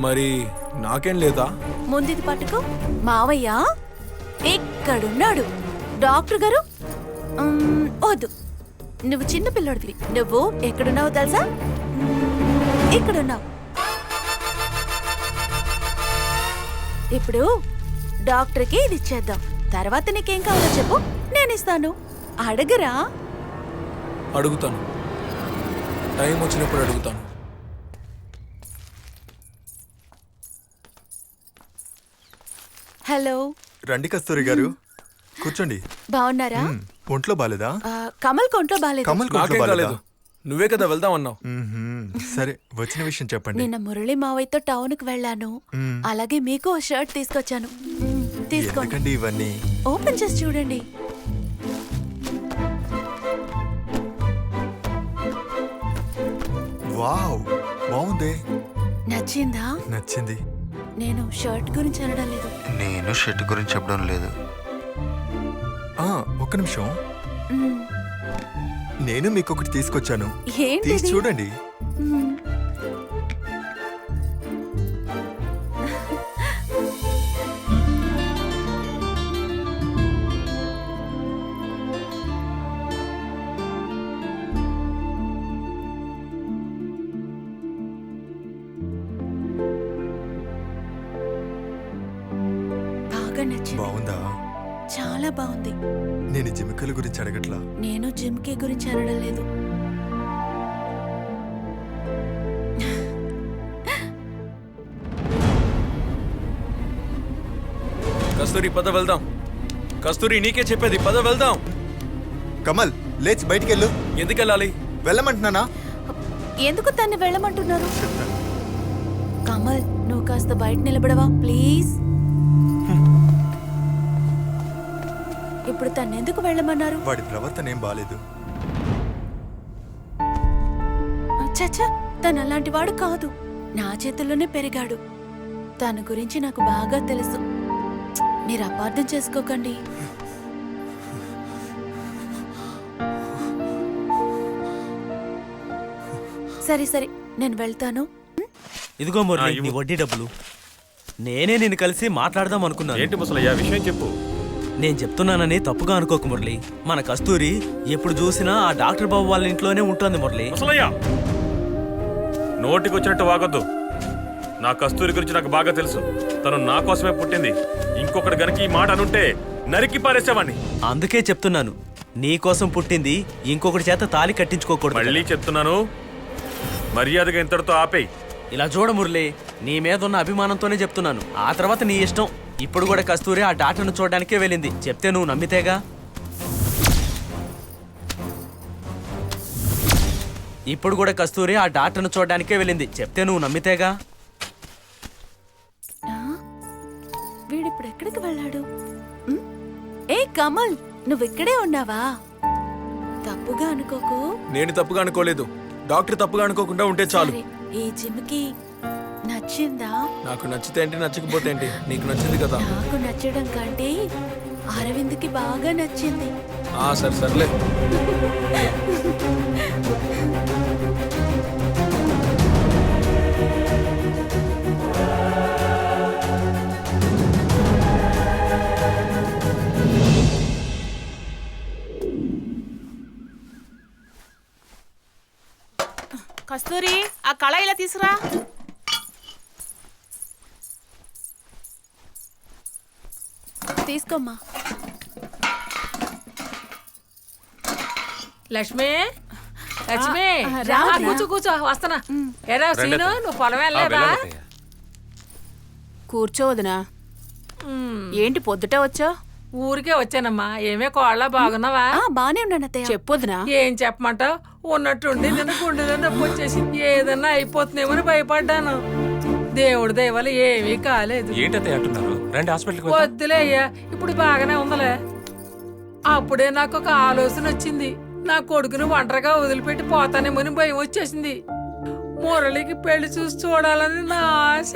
మరి నాకేం లేదా? ముందుది పట్టుకో. మావయ్య ఎక్కడున్నాడు? డాక్టర్ గారు వద్దు, నువ్వు చిన్న పిల్లడివి. నువ్వు ఎక్కడున్నావు తెలుసా? ఇక్కడున్నావు. ఇప్పుడు డాక్టర్కి ఇది ఇచ్చేద్దాం. తర్వాత నీకేం కావాలో చెప్పు, నేను ఇస్తాను. అడగరా? అడుగుతాను. టైం వచ్చినప్పుడు అడుగుతాను. హలో, రండి కస్తూరి గారు, కూర్చోండి. బాగున్నారా? ఒంట్లో బాలేదా? కమల్ కొంట్లో బాలేదు. కమల్ కొంట్లో నాకేం బాలేదా? కాలేదు. నువ్వే కదా వెళ్దాం అన్నావు. సరే, వచ్చిన విషయం చెప్పండి. నిన్న మురళి మావయ్యతో టౌన్కి వెళ్ళాను. అలాగే మీకు ఓ షర్ట్ తీసుకొచ్చాను. తీసుకోండి. ఎందుకండి ఇవన్నీ? ఓపెన్ చేసి చూడండి. వావ్, బాగుంది. నచ్చిందా? నచ్చింది. నేను షర్ట్ గురించి అనడం లేదు. నేను షర్ట్ గురించి చెప్పడం లేదు. ఒక్క నిమిషం, మ్మ్. నేను మీకు ఒకటి తీసుకొచ్చాను. ఏంటిది? తీసి చూడండి. మ్మ్. బాగా నచ్చింది. బాగుందా? చాలా బాగుంది. నేను జిమికల గురించి అడగట్లా. నేను జిమ్కి గురించి అనడం లేదు. కస్తూరి పద వెళ్దాం. కస్తూరి నీకే చెప్పేది, పద వెళ్దాం. కమల్, లేచి బయటికి వెళ్ళు. ఎందుకు వెళ్ళాలి? వెళ్ళమంటున్నానా? ఎందుకు తన్ని వెళ్ళమంటున్నారు? కమల్, నువ్వు కాస్త బయట నిలబడవా ప్లీజ్? ఇప్పుడు తన్నెందుకు వెళ్ళమన్నారు? వాడి ప్రవర్తన ఏం బాలేదు. చచ్చా, తను అలాంటి వాడు కాదు. నా చేతుల్లోనే పెరిగాడు. తన గురించి నాకు బాగా తెలుసు. మీరు అపార్థం చేసుకోకండి. సరే సరే, నేను వెళ్తాను. ఇదిగో మురళి, నీ వడ్డీ డబ్బులు. నేనే నిన్ను కలిసి మాట్లాడదాం అనుకున్నాను. ఏంటి ముసలయ్యా, విషయం చెప్పు. నేను చెప్తున్నానని తప్పుగా అనుకోకు మురళి. మన కస్తూరి ఎప్పుడు చూసినా ఆ డాక్టర్ బాబు వాళ్ళ ఇంట్లోనే ఉంటుంది మురళి. ముసలయ్యా, నోటికి వచ్చినట్టు వాగొద్దు. నా కస్తూరి గురించి నాకు బాగా తెలుసు. తను నా కోసమే పుట్టింది. ఇంకొకటి గనక ఈ మాట అనుంటే నరికి పారేసేవాణ్ణి. అందుకే చెప్తున్నాను, నీ కోసం పుట్టింది, ఇంకొకటి చేత తాళి కట్టించుకోకూడదు. మళ్ళీ చెప్తున్నాను, మర్యాదగా ఇంతటితో ఆపేయి. ఇలా చూడ మురళి, నీ మీద ఉన్న అభిమానంతోనే చెప్తున్నాను. ఆ తర్వాత నీ ఇష్టం. ఇప్పుడు కూడా కస్తూరి ఆ డాక్టర్ను చూడడానికే వెళ్ళింది. చెప్తే నువ్వు నమ్మితేగా. ఇప్పుడు కూడా కస్తూరి ఆ డాక్టర్ను చూడడానికే వెళ్ళింది. చెప్తే నువ్వు నమ్మితేగా. వీడిప్పుడు ఎక్కడికి వెళ్ళాడు? ఏ కమల్, నువ్వు ఇక్కడే ఉన్నావా? తప్పుగా అనుకోకు. నేను తప్పుగా అనుకోలేదు. డాక్టర్ తప్పుగా అనుకోకుండా ఉంటే చాలు. సరే, ఈ జిమ్కి నచ్చిందా? నాకు నచ్చితే ఏంటి, నచ్చకపోతే ఏంటి? నీకు నచ్చింది కదా. నాకు నచ్చడం కంటే అరవింద్కి బాగా నచ్చింది. సరే సర్లే. కస్తూరి, ఆ కళ ఇలా తీసురా. తీసుకోమ్మా. లక్ష్మి, లక్ష్మి, రా, రా, రా. కూర్చో కూర్చో, వస్తానా. ఎరా సీను, నువ్వు పొలం వెళ్ళలేదా? కూర్చోవదునా. ఏంటి పొద్దుటే వచ్చా? ఊరికే వచ్చానమ్మా. ఏమే కోళ్ళ బాగున్నావా? బానే ఉన్నాను అత్తయ్య. చెప్పొద్దునా. ఏం చెప్పమంటావు? ఉన్నట్టుండి నిన్న గుండెలో నొప్పి వచ్చేసి ఏదన్నా అయిపోతుందేమని భయపడ్డాను. దేవుడి దయవల్ల ఏమీ కాలేదు. ఏంటంటే అంటున్నారు? రండి హాస్పిటల్కి. వద్దులే అయ్యా, ఇప్పుడు బాగానే ఉందలే. అప్పుడే నాకు ఒక ఆలోచన వచ్చింది. నా కొడుకును ఒంటరిగా వదిలిపెట్టి పోతానేమని భయం వచ్చేసింది. మురళికి పెళ్లి చూసి చూడాలని నా ఆశ.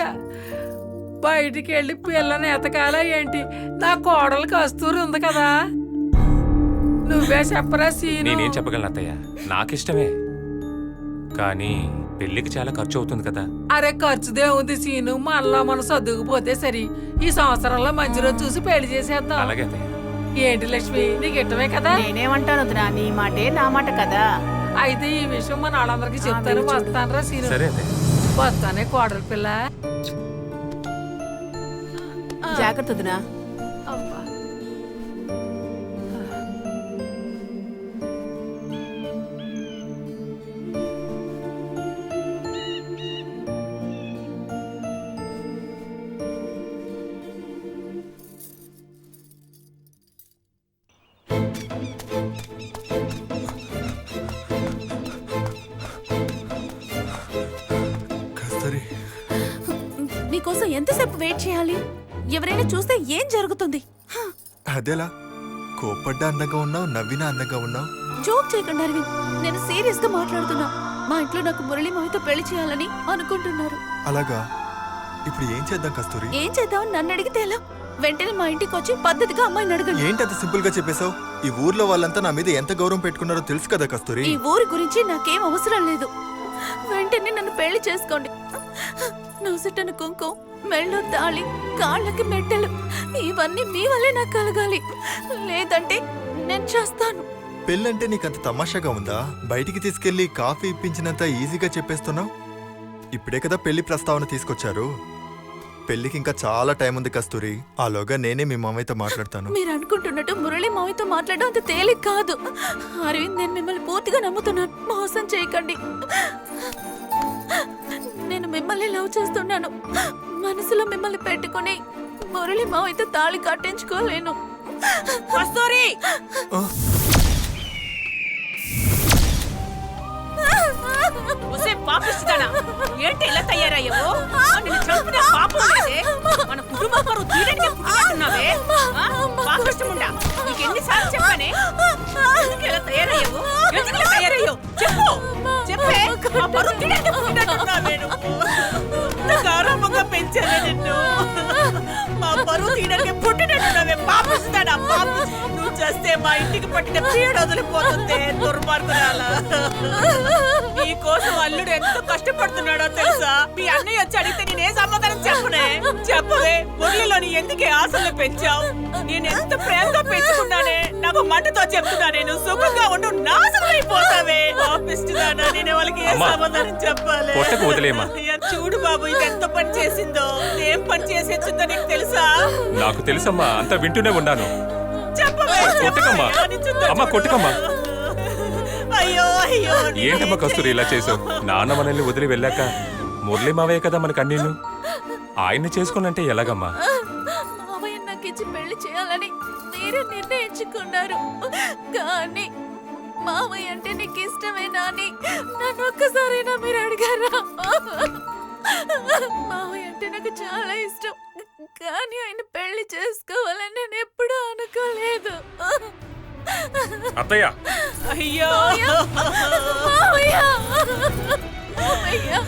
బయటికి వెళ్ళి పిల్లని ఎతకాలా ఏంటి? నా కోడలు కస్తూరి ఉంది కదా. నువ్వే చెప్పరా సీను. నేనేం చెప్పగలను అత్తయ్య? నాకిష్టమే, కానీ పెళ్లికి చాలా ఖర్చు అవుతుంది కదా. అరే ఖర్చుదే ఉంది సీను, మనలో మనం సర్దుకుపోతే సరి. ఈ సంవత్సరంలో మంచి రోజు చూసి పెళ్లి చేసేద్దాం. అలాగే అత్తయ్య. ఏంటి లక్ష్మి, నీకు ఇష్టమే కదా? నేనేమంటాను వదినా, నీ మాటే నా మాట కదా. అయితే ఈ విషయం మన వాళ్ళందరికీ చెప్తాను. వస్తానరా సీను. సరే అత్తయ్య. వస్తానే కోడలు పిల్ల. జాగ్రత్త వదినా. అబ్బా. మీకోసం ఎంతసేపు వెయిట్ చేయాలి? ఎవరైనా చూస్తే ఏం జరుగుతుంది? అదేలా కోపడ్డా అందంగా ఉన్నావు, నవ్వినా అందంగా ఉన్నావు. జోక్ చేయకండి అరవింద్, నేను సీరియస్ గా మాట్లాడుతున్నా. మా ఇంట్లో నాకు మురళి మావితో పెళ్లి చేయాలని అనుకుంటున్నారు. అలాగా? ఇప్పుడు ఏం చేద్దాం కస్తూరి? ఏం చేద్దామని నన్ను అడిగితే ఎలా? వెంటనే మా ఇంటికి వచ్చి పద్ధతిగా అమ్మాయిని అడగండి. ఏంటి అంత సింపుల్ గా చెప్పేశావు? ఈ ఊర్లో వాళ్ళంతా నా మీద ఎంత గౌరవం పెట్టుకున్నారో తెలుసు కదా కస్తూరి. ఈ ఊరి గురించి నాకేం అవసరం లేదు. వెంటనే నన్ను పెళ్లి చేసుకోండి. నుదుటన కుంకుమ, మెళ్ళో తాళి, కాళ్ళకి మెట్టెలు, ఇవన్నీ మీ వల్లే నాకు కలగాలి. లేదంటే నేను చేస్తాను. పెళ్ళంటే నీకంత తమాషాగా ఉందా? బయటికి తీసుకెళ్లి కాఫీ ఇప్పించినంత ఈజీగా చెప్పేస్తున్నావు. ఇప్పుడే కదా పెళ్లి ప్రస్తావన తీసుకొచ్చారు. పెళ్లికి ఇంకా చాలా టైం ఉంది కస్తూరి. ఆలోగా నేనే మీ మామయ్యతో మాట్లాడతాను. మీరు అనుకుంటున్నట్టు మురళి మావితో మాట్లాడడం అంత తేలిక కాదు. అరవింద్, నేను మిమ్మల్ని పూర్తిగా నమ్ముతున్నాను. మోసం చేయకండి. నేను మిమ్మల్ని లవ్ చేస్తున్నాను. మనసులో మిమ్మల్ని పెట్టుకుని మురళి మావితో తాళి కట్టించుకోలేను. కస్తూరి! ఒసే పాపిస్తానా, ఏంటి ఇలా తయారయ్యావు? నిన్ను చంపిన పాపం లేదే. మన కుటుంబ పరువు తీయడానికి పుట్టినట్టున్నావే. పాపిష్టముండా, నీకు ఎన్నిసార్లు చెప్పానే? ఎందుకు ఇలా తయారయ్యావు? ఎందుకు ఇలా తయారయ్యావు? చెప్పు, చెప్పే. మా పరువు తీయడానికి పుట్టినట్టున్నావే నువ్వు. గారాబంగా పెంచానే నిన్ను. మా పరువు తీయడానికి పుట్టినట్టున్నావే. పాపిస్తానా, పాపి. నువ్వు చేస్తే మా ఇంటికి పట్టిన పీడ వదిలిపోతుంది. దుర్మార్గురాలా. నీ కోసం అల్లుడు ఎంత కష్టపడుతున్నాడో తెలుసా? మీ అన్నయ్య వచ్చి అడిగితే నేనే సమాధానం చెప్పనే? చెప్పవే. మురళిలోని ఎందుకే ఆశలు పెంచావు? నేను ఎంత ప్రేమగా పెంచుకున్నానే. నాకు మంటతో చెప్తున్నా, నేను సుఖంగా ఉండు, నాశనం అయిపోతావే. పాపిస్తున్నానా, నేను వాళ్ళకి ఏ సమాధానం చెప్పాలి? చూడు బాబు, ఇది ఎంత పని చేసిందో. ఏం పని చేసేచ్చిందో నీకు తెలుసా? నాకు తెలుసమ్మా, అంతా వింటూనే ఉన్నాను. చెప్పవే. కొట్టకమ్మా అమ్మా, కొట్టకమ్మా. అయ్యో అయ్యో, ఏంటమ్మా కస్తూరి ఇలా చేసావు? నాన్న మనల్ని వదిలి వెళ్ళాక మురళి మావయ్య కదా మనకు అన్నీను. ఆయన్ని చేసుకోనంటే ఎలాగమ్మా? మావయ్య నాకు ఇచ్చి పెళ్లి చేయాలని మీరే నిర్ణయించుకున్నారు. కానీ మావయ్య అంటే నీకు ఇష్టమేనా అని నన్ను ఒక్కసారైనా మీరు అడిగారా? మావయ్య అంటే నాకు చాలా ఇష్టం, కానీ ఆయన పెళ్లి చేసుకోవాలని నేను ఎప్పుడూ అనుకోలేదు. అత్తయ్య! అయ్యో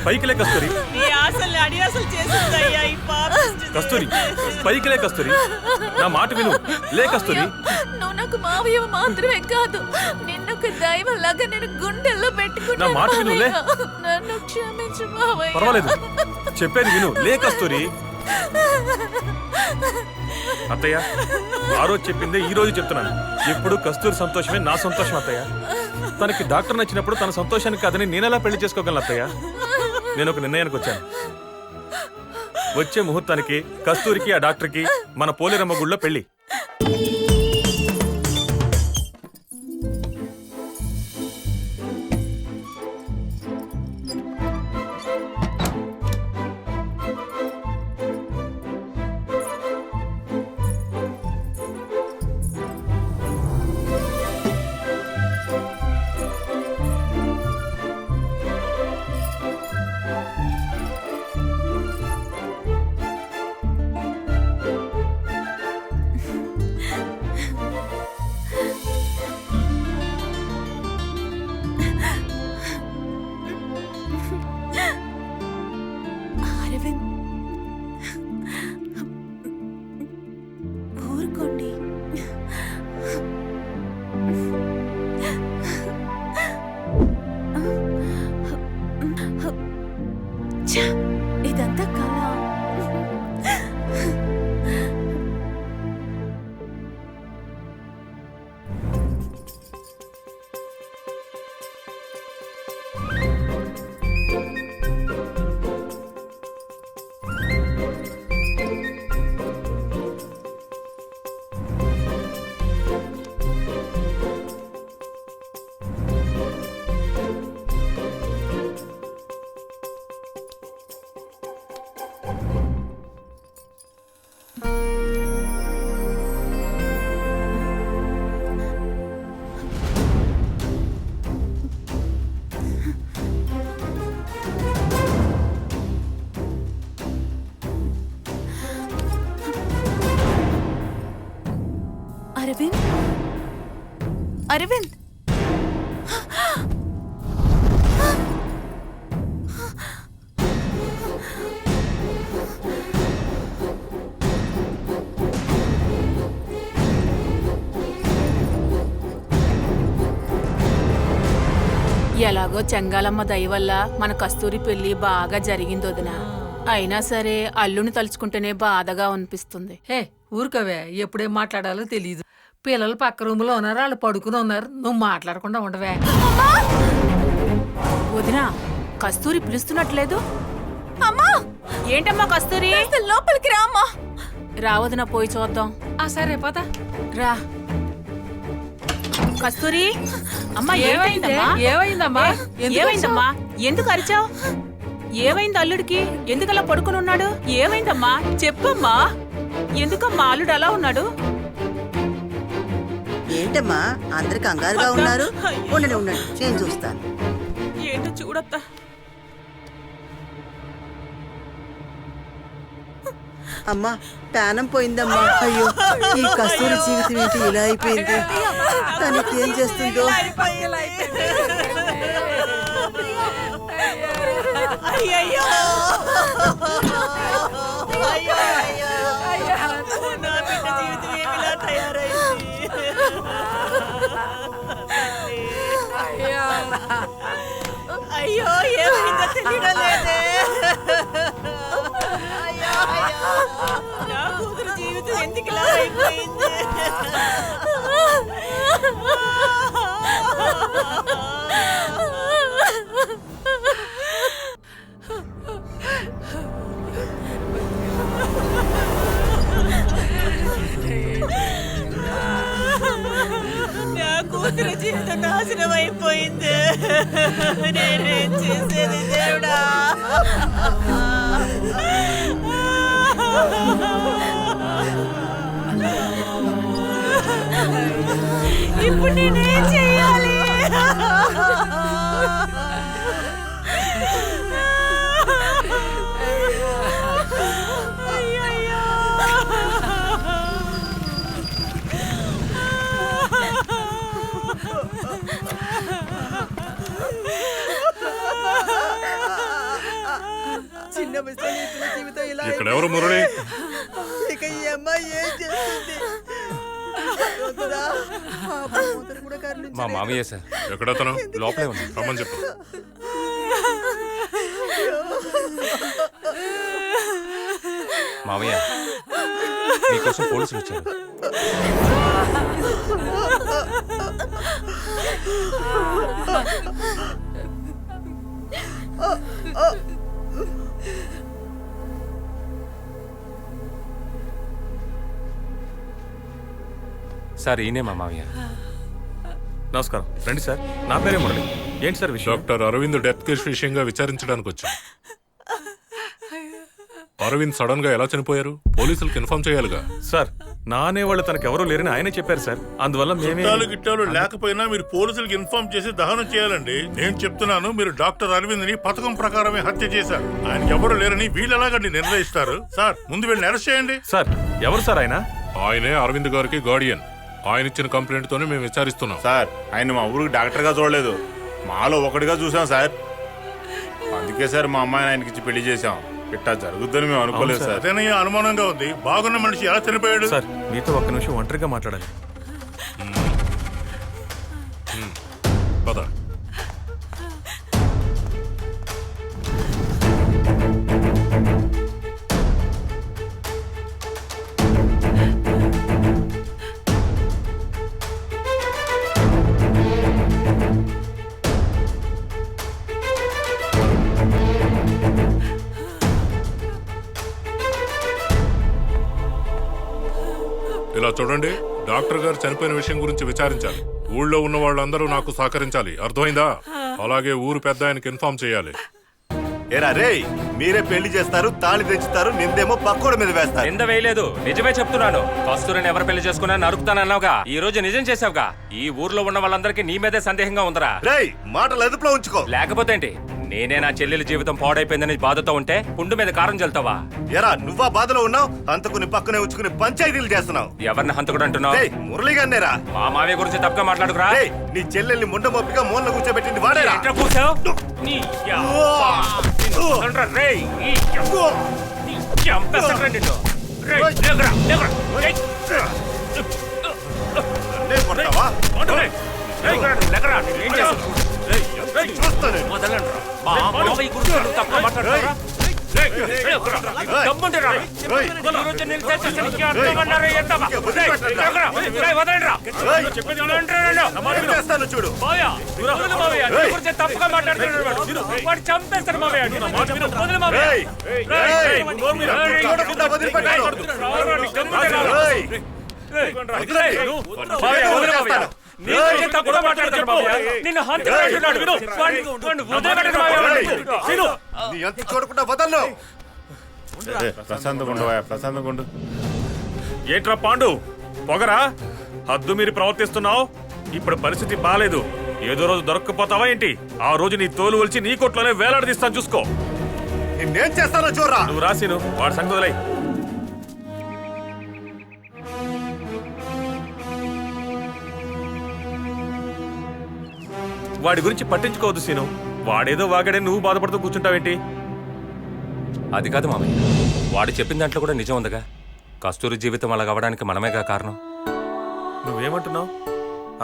పైకిలే కస్తూరి. నీ ఆశలు అడియాసలు చేసిందయ్యా ఈ పాపిష్టి. కస్తూరి, పైకిలే కస్తూరి. నా మాట విను. లే కస్తూరి. నువ్వు నాకు మావయ్య మాత్రమే కాదు, నిన్ను ఒక దైవంలాగా నేను గుండెల్లో పెట్టుకున్నా. నా మాట విను, లే. నన్ను క్షమించు మావయ్య. పర్వాలేదు, చెప్పేది విను. లే కస్తూరి. అత్తయ్య, ఆ రోజు చెప్పిందే ఈ రోజు చెప్తున్నాను. ఎప్పుడు కస్తూరి సంతోషమే నా సంతోషం అత్తయ్య. తనకి డాక్టర్ నచ్చినప్పుడు తన సంతోషానికి కాదని నేనెలా పెళ్లి చేసుకోగలను అత్తయ్య? నేను ఒక నిర్ణయానికి వచ్చాను. వచ్చే ముహూర్తానికి కస్తూరికి ఆ డాక్టర్కి మన పోలేరమ్మ గుళ్ళో పెళ్లి. అరవింద్, ఊరుకోండి. ఛ, ఇదంతా కళ. అరవింద్ ఎలాగో చెంగాలమ్మ దయ వల్ల మన కస్తూరి పెళ్లి బాగా జరిగింది వదినా. అయినా సరే అల్లుని తలుచుకుంటేనే బాధగా అనిపిస్తుంది. హే ఊరుకవే, ఎప్పుడేం మాట్లాడాలో తెలీదు. పిల్లలు పక్క రూములో ఉన్నారు, వాళ్ళు పడుకుని ఉన్నారు, నువ్వు మాట్లాడకుండా ఉండవే. వదినా, కస్తూరి పిలుస్తున్నట్లేదు. అమ్మా ఏంటమ్మా కస్తూరి? లోపలికి రా అమ్మా. రావదినా, పోయి చూద్దాం. ఆ సరే పద. రా కస్తూరి. అమ్మా ఏమైందే? ఏమైందమ్మా? ఏమైందమ్మా? ఎందుకు అరిచావు? ఏమైంది అల్లుడికి? ఎందుకలా పడుకుని ఉన్నాడు? ఏమైందమ్మా చెప్పమ్మా. ఎందుకమ్మా అల్లుడు అలా ఉన్నాడు? ఏంటమ్మా అందరు కంగారుగా ఉన్నారు? ఉండండి ఉండండి, నేను చూస్తాను. ఏంటో చూడత్తా. అమ్మా ప్రాణం పోయిందమ్మా. అయ్యో, ఈ కస్తూరి జీవితం ఏంటి ఇలా అయిపోయింది? తనకి ఏం చేస్తుందో. అయ్యయ్యో, నా బిడ్డ జీవితం ఏమిలా తయారైంది? అయ్యో, ఏమైందో తెలియడం లేదే. నా కూతురు జీవితం ఎందుకు ఇలా అయిపోయింది? నా కూతురు జీవితం నాశనం అయిపోయింది. నేనేం చేసేది దేవుడా? ఇప్పుడు నేనేం చెయ్యాలి? చిన్న వయసులో నీ పిల్ల జీవితం ఇలా ఇక్కడ ఎవరు మురళి? ఇక ఈ అమ్మాయి ఏం చేస్తుంది? వద్దురా, మా కూతురు కూడా కరుణించలేదు. మా మామయ్య సార్. ఎక్కడతను? లోపలే ఉంది. రమ్మని చెప్పు. మామయ్య, మీకోసం పోలీసులు వచ్చారు. సార్, ఈయనే మా మామయ్య. నమస్కారం. రండి సార్, నా పేరే మురళి. ఏంటి సార్ విషయం? డాక్టర్ అరవింద్ డెత్ కేసు విషయంగా విచారించడానికి వచ్చాం. అరవింద్ సడన్ గా ఎలా చనిపోయారు? పోలీసులకు ఇన్ఫార్మ్ చేయాలిగా. సార్, నా అనేవాళ్ళు తనకెవరూ లేరని ఆయనే చెప్పారు సార్. అందువల్ల మేమే చుట్టాలు గిట్టాలు లేకపోయినా మీరు పోలీసులకు ఇన్ఫార్మ్ చేసి దహనం చేయాలండి. నేను చెప్తున్నాను, మీరు డాక్టర్ అరవింద్ ని పథకం ప్రకారమే హత్య చేశారు. ఆయన ఎవరు లేరని వీళ్ళు ఎలాగండి నిర్ణయిస్తారు? సార్, ముందు వీళ్ళని అరెస్ట్ చేయండి. సార్, ఎవరు సార్ ఆయన? ఆయనే అరవింద్ గారికి గార్డియన్. ఆయన ఇచ్చిన కంప్లైంట్ తోనే మేము విచారిస్తున్నాం. సార్, ఆయన మా ఊరికి డాక్టర్ గా చూడలేదు, మాలో ఒకటిగా చూసాం సార్. అందుకే సార్ మా అమ్మాయిని ఆయనకి ఇచ్చి పెళ్లి చేశాం. ఇట్టా జరుగుద్దని మేము అనుకోలేదు సార్. అదేనయ్య అనుమానంగా ఉంది. బాగున్న మనిషి ఎలా చనిపోయాడు? సార్, మీతో ఒక్క నిమిషం ఒంటరిగా మాట్లాడాలి. పద. ఇలా చూడండి, డాక్టర్ గారు చనిపోయిన విషయం గురించి విచారించాలి. ఊళ్ళో ఉన్న వాళ్ళందరూ నాకు సహకరించాలి, అర్థమైందా? అలాగే ఊరు పెద్ద ఆయనకి ఇన్ఫార్మ్ చేయాలి. ఏరా రే, మీరే పెళ్లి చేస్తారు, తాళి తెచ్చుతారు, నిందేమో పక్కోడి మీద వేస్తారు. నింద వేయలేదు, నిజమే చెప్తున్నాను. కస్తూరిని ఎవరు పెళ్లి చేసుకున్నా నరుకుతానన్నావుగా, ఈ రోజు నిజం చేసావుగా. ఈ ఊర్లో ఉన్న వాళ్ళందరికీ నీ మీదే సందేహంగా ఉందరా? రేయ్, మాటలు అదుపులో ఉంచుకో. లేకపోతే ఏంటి? నేనే నా చెల్లెల జీవితం పాడైపోయిందని బాధతో ఉంటే పుండు మీద కారం చల్లుతావా? ఎరా నువ్వా బాధలో ఉన్నావు, హంతకుని పక్కనే ఉంచుకుని పంచాయతీలు చేస్తున్నావు. ఎవరిని హంతకుడు అంటున్నావు? మురళీగానేరా. మా మావయ్య గురించి తప్పుగా మాట్లాడుకురా. నీ చెల్లెల్ని ముండ మొప్పిగా మూలన కూర్చోబెట్టింది వాడేరా. ఎట్లా కూర్చావు? నీ యవ్వ. రేయ్, ఈ యవ్వ. నీ చంపేస్తానురా నిన్ను. రేయ్, లేకురా, లేకురా. రేయ్. నేను కొడతావా? రేయ్, లేకురా, లేకురా. ఏం చేస్తావు? చూస్తాను. మొదలండ్రా. మా మావయ్య గురించి తప్పుగా మాట్లాడుకురా. చూడు తప్పుగా మాట్లాడుతున్నాడు. వాడు చంపేస్తాడు మావయ్య. చూడకుండా వదలను. ప్రశాంతంగా ఏంట్రా పాండు పొగరా? హద్దు మీరు ప్రవర్తిస్తున్నావు. ఇప్పుడు పరిస్థితి బాలేదు. ఏదో రోజు దొరక్కపోతావా ఏంటి? ఆ రోజు నీ తోలు ఒలిచి నీ కొట్లోనే వేలాడదీస్తాను, చూసుకో. నేనేం చేస్తానో చూడరా. నువ్వు రాసిను వాడి సంగతి వదిలేయ్. వాడి గురించి పట్టించుకోవద్దు సీను. వాడేదో వాగాడే నువ్వు బాధపడుతూ కూర్చుంటావేంటి? అది కాదు మామయ్య, వాడు చెప్పిన దాంట్లో కూడా నిజం ఉందిగా. కస్తూరి జీవితం అలా అవ్వడానికి మనమేగా కారణం. నువ్వేమంటున్నావు?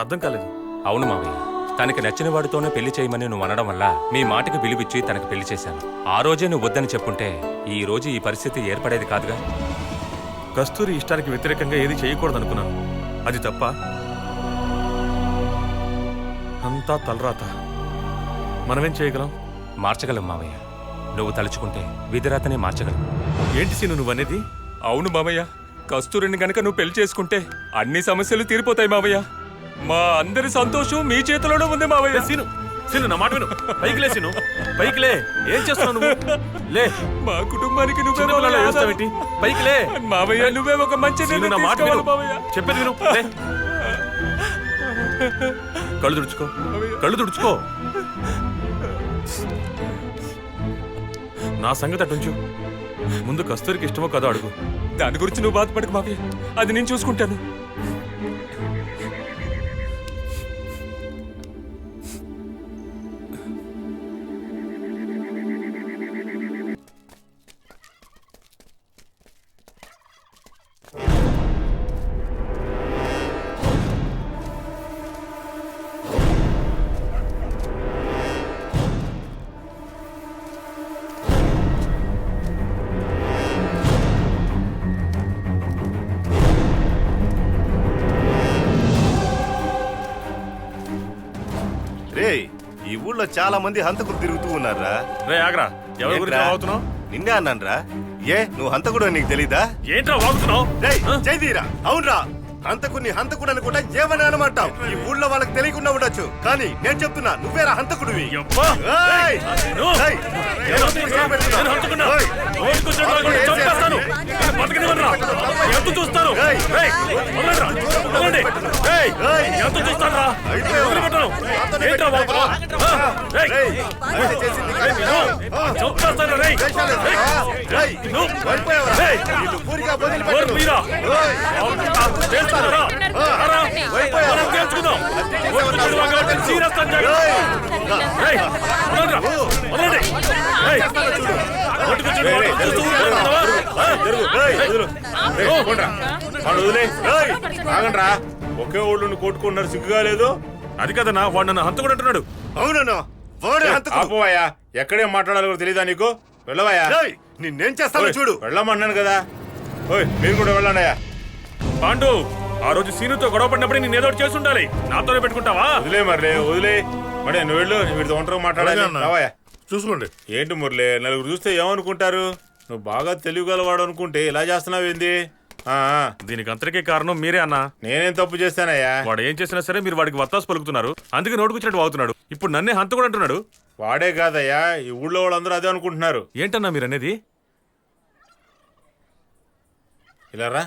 అర్థం కాలేదు. అవును మామయ్య, తనకి నచ్చిన వాడితోనే పెళ్లి చేయమని నువ్వు అనడం వల్ల మీ మాటకి విలువిచ్చి తనకి పెళ్లి చేశాను. ఆ రోజే నువ్వు వద్దని చెప్పుంటే ఈ రోజు ఈ పరిస్థితి ఏర్పడేది కాదుగా. కస్తూరి ఇష్టానికి వ్యతిరేకంగా ఏది చేయకూడదు అనుకున్నాను. అది తప్ప? అంతా తలరాత. మనమేం చేయగలం? మార్చగలం మామయ్య. నువ్వు తలుచుకుంటే విధిరాతనే మార్చగలం. ఏంటి సీను నువ్వనేది? అవును మామయ్య, కస్తూరిని గనక నువ్వు పెళ్లి చేసుకుంటే అన్ని సమస్యలు తీరిపోతాయి మామయ్య. మా అందరి సంతోషం మీ చేతిలోనే ఉంది మావయ్య. సీను, సీను నా మాట విను. పైకి లే సీను, పైకి లే. ఏం చేస్తున్నావు నువ్వు? లే. మా కుటుంబానికి నువ్వే చూస్తావేంటి? పైకి లే మావయ్య. నువ్వే ఒక మంచి సీను నా మాట విను. చెప్పేది విను. లే. కళ్ళు తుడుచుకో, కళ్ళు తుడుచుకో. నా సంగతి అటుంచు. ముందు కస్తూరికి ఇష్టమో కదో అడుగు. దాని గురించి నువ్వు బాధపడకు మావయ్య, అది నేను చూసుకుంటాను. ఈ ఊళ్ళో చాలా మంది హంతకులు తిరుగుతూ ఉన్నారా. రే ఆగ్రా, ఎవరి గురించి వాగుతున్నావు? నిన్నే అన్నానరా. ఏ నువ్వు హంతకుడు నీకు తెలీదా? ఏంట్రా వాగుతున్నావు? జైదీరా, అవునరా. హంతకుడిని హంతకుడు అనుకుంటా ఏమని అనమంటావు. ఈ ఊళ్ళో వాళ్ళకి తెలియకుండా ఉండొచ్చు, కానీ నేను చెప్తున్నా నువ్వేరా హంతకుడివి. ఒకే ఊళ్ళో కొట్టుకున్నారు, సిగ్గుగా లేదు? అది కదన్నా, వాడు నన్ను హంతకుడు అంటున్నాడు. అవునన్నా, ఆపోవయ్యా. ఎక్కడేం మాట్లాడాలో కూడా తెలీదా నీకు? వెళ్ళవయ్యా. నిన్నేం చేస్తానో చూడు. వెళ్ళమన్నాను కదా. మీరు కూడా వెళ్ళండియా. పాండు, ఆ రోజు సీనుతో గొడవ పడినప్పుడు నేను ఏదో చేసి ఉండాలి. నాతోనే పెట్టుకుంటావా? వదిలే మరలే, వదిలే. మరి నువ్వు వెళ్ళు, వీడితో ఒంటరిగా మాట్లాడాలి. చూసుకోండి. ఏంటి మురళి, నలుగురు చూస్తే ఏమనుకుంటారు? నువ్వు బాగా తెలివిగలవాడు అనుకుంటే ఇలా చేస్తున్నావేంది? దీనికి అంతరికే కారణం మీరే అన్నా. నేనేం తప్పు చేస్తానయ్యా? వాడు ఏం చేసినా సరే మీరు వాడికి వత్తాసు పలుకుతున్నారు. అందుకే నోటుకొచ్చినట్టు వాగుతున్నాడు. ఇప్పుడు నన్నే హంతకుడు అంటున్నాడు. వాడే కాదయ్యా, ఈ ఊళ్ళో వాళ్ళందరూ అదే అనుకుంటున్నారు. ఏంటన్నా మీరు అనేది? ఇలా రా.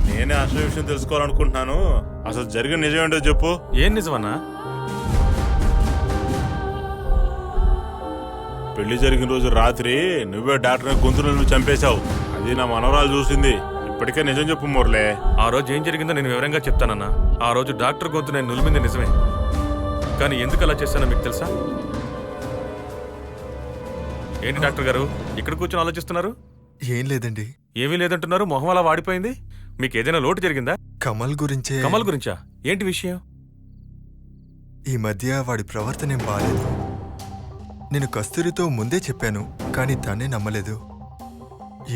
నేనే అసలు విషయం తెలుసుకోవాలనుకుంటున్నాను. అసలు జరిగిన నిజమేంటో చెప్పు. ఏం నిజమన్నా? పెళ్లి జరిగిన రోజు రాత్రి నువ్వే డాక్టర్ గొంతును నువ్వు చంపేశావు. అది నా మనవరాలు చూసింది. ఇప్పటికే నిజం చెప్పు మురళే. ఆ రోజు ఏం జరిగిందో నేను వివరంగా చెప్తానన్నా. ఆ రోజు డాక్టర్ గొంతు నేను నులిమింది నిజమే, కానీ ఎందుకు అలా చేశానో మీకు తెలుసా? ఏంటి డాక్టర్ గారు ఇక్కడ కూర్చొని ఆలోచిస్తున్నారు? ఏం లేదండి. ఏమీ లేదంటున్నారు, మొహం అలా వాడిపోయింది. మీకు ఏదైనా లోటు జరిగిందా? కమల్ గురించే. కమల్ గురించా? ఏంటి విషయం? ఈ మధ్య వాడి ప్రవర్తన ఏం బాలేదు. నేను కస్తూరితో ముందే చెప్పాను, కానీ తనే నమ్మలేదు.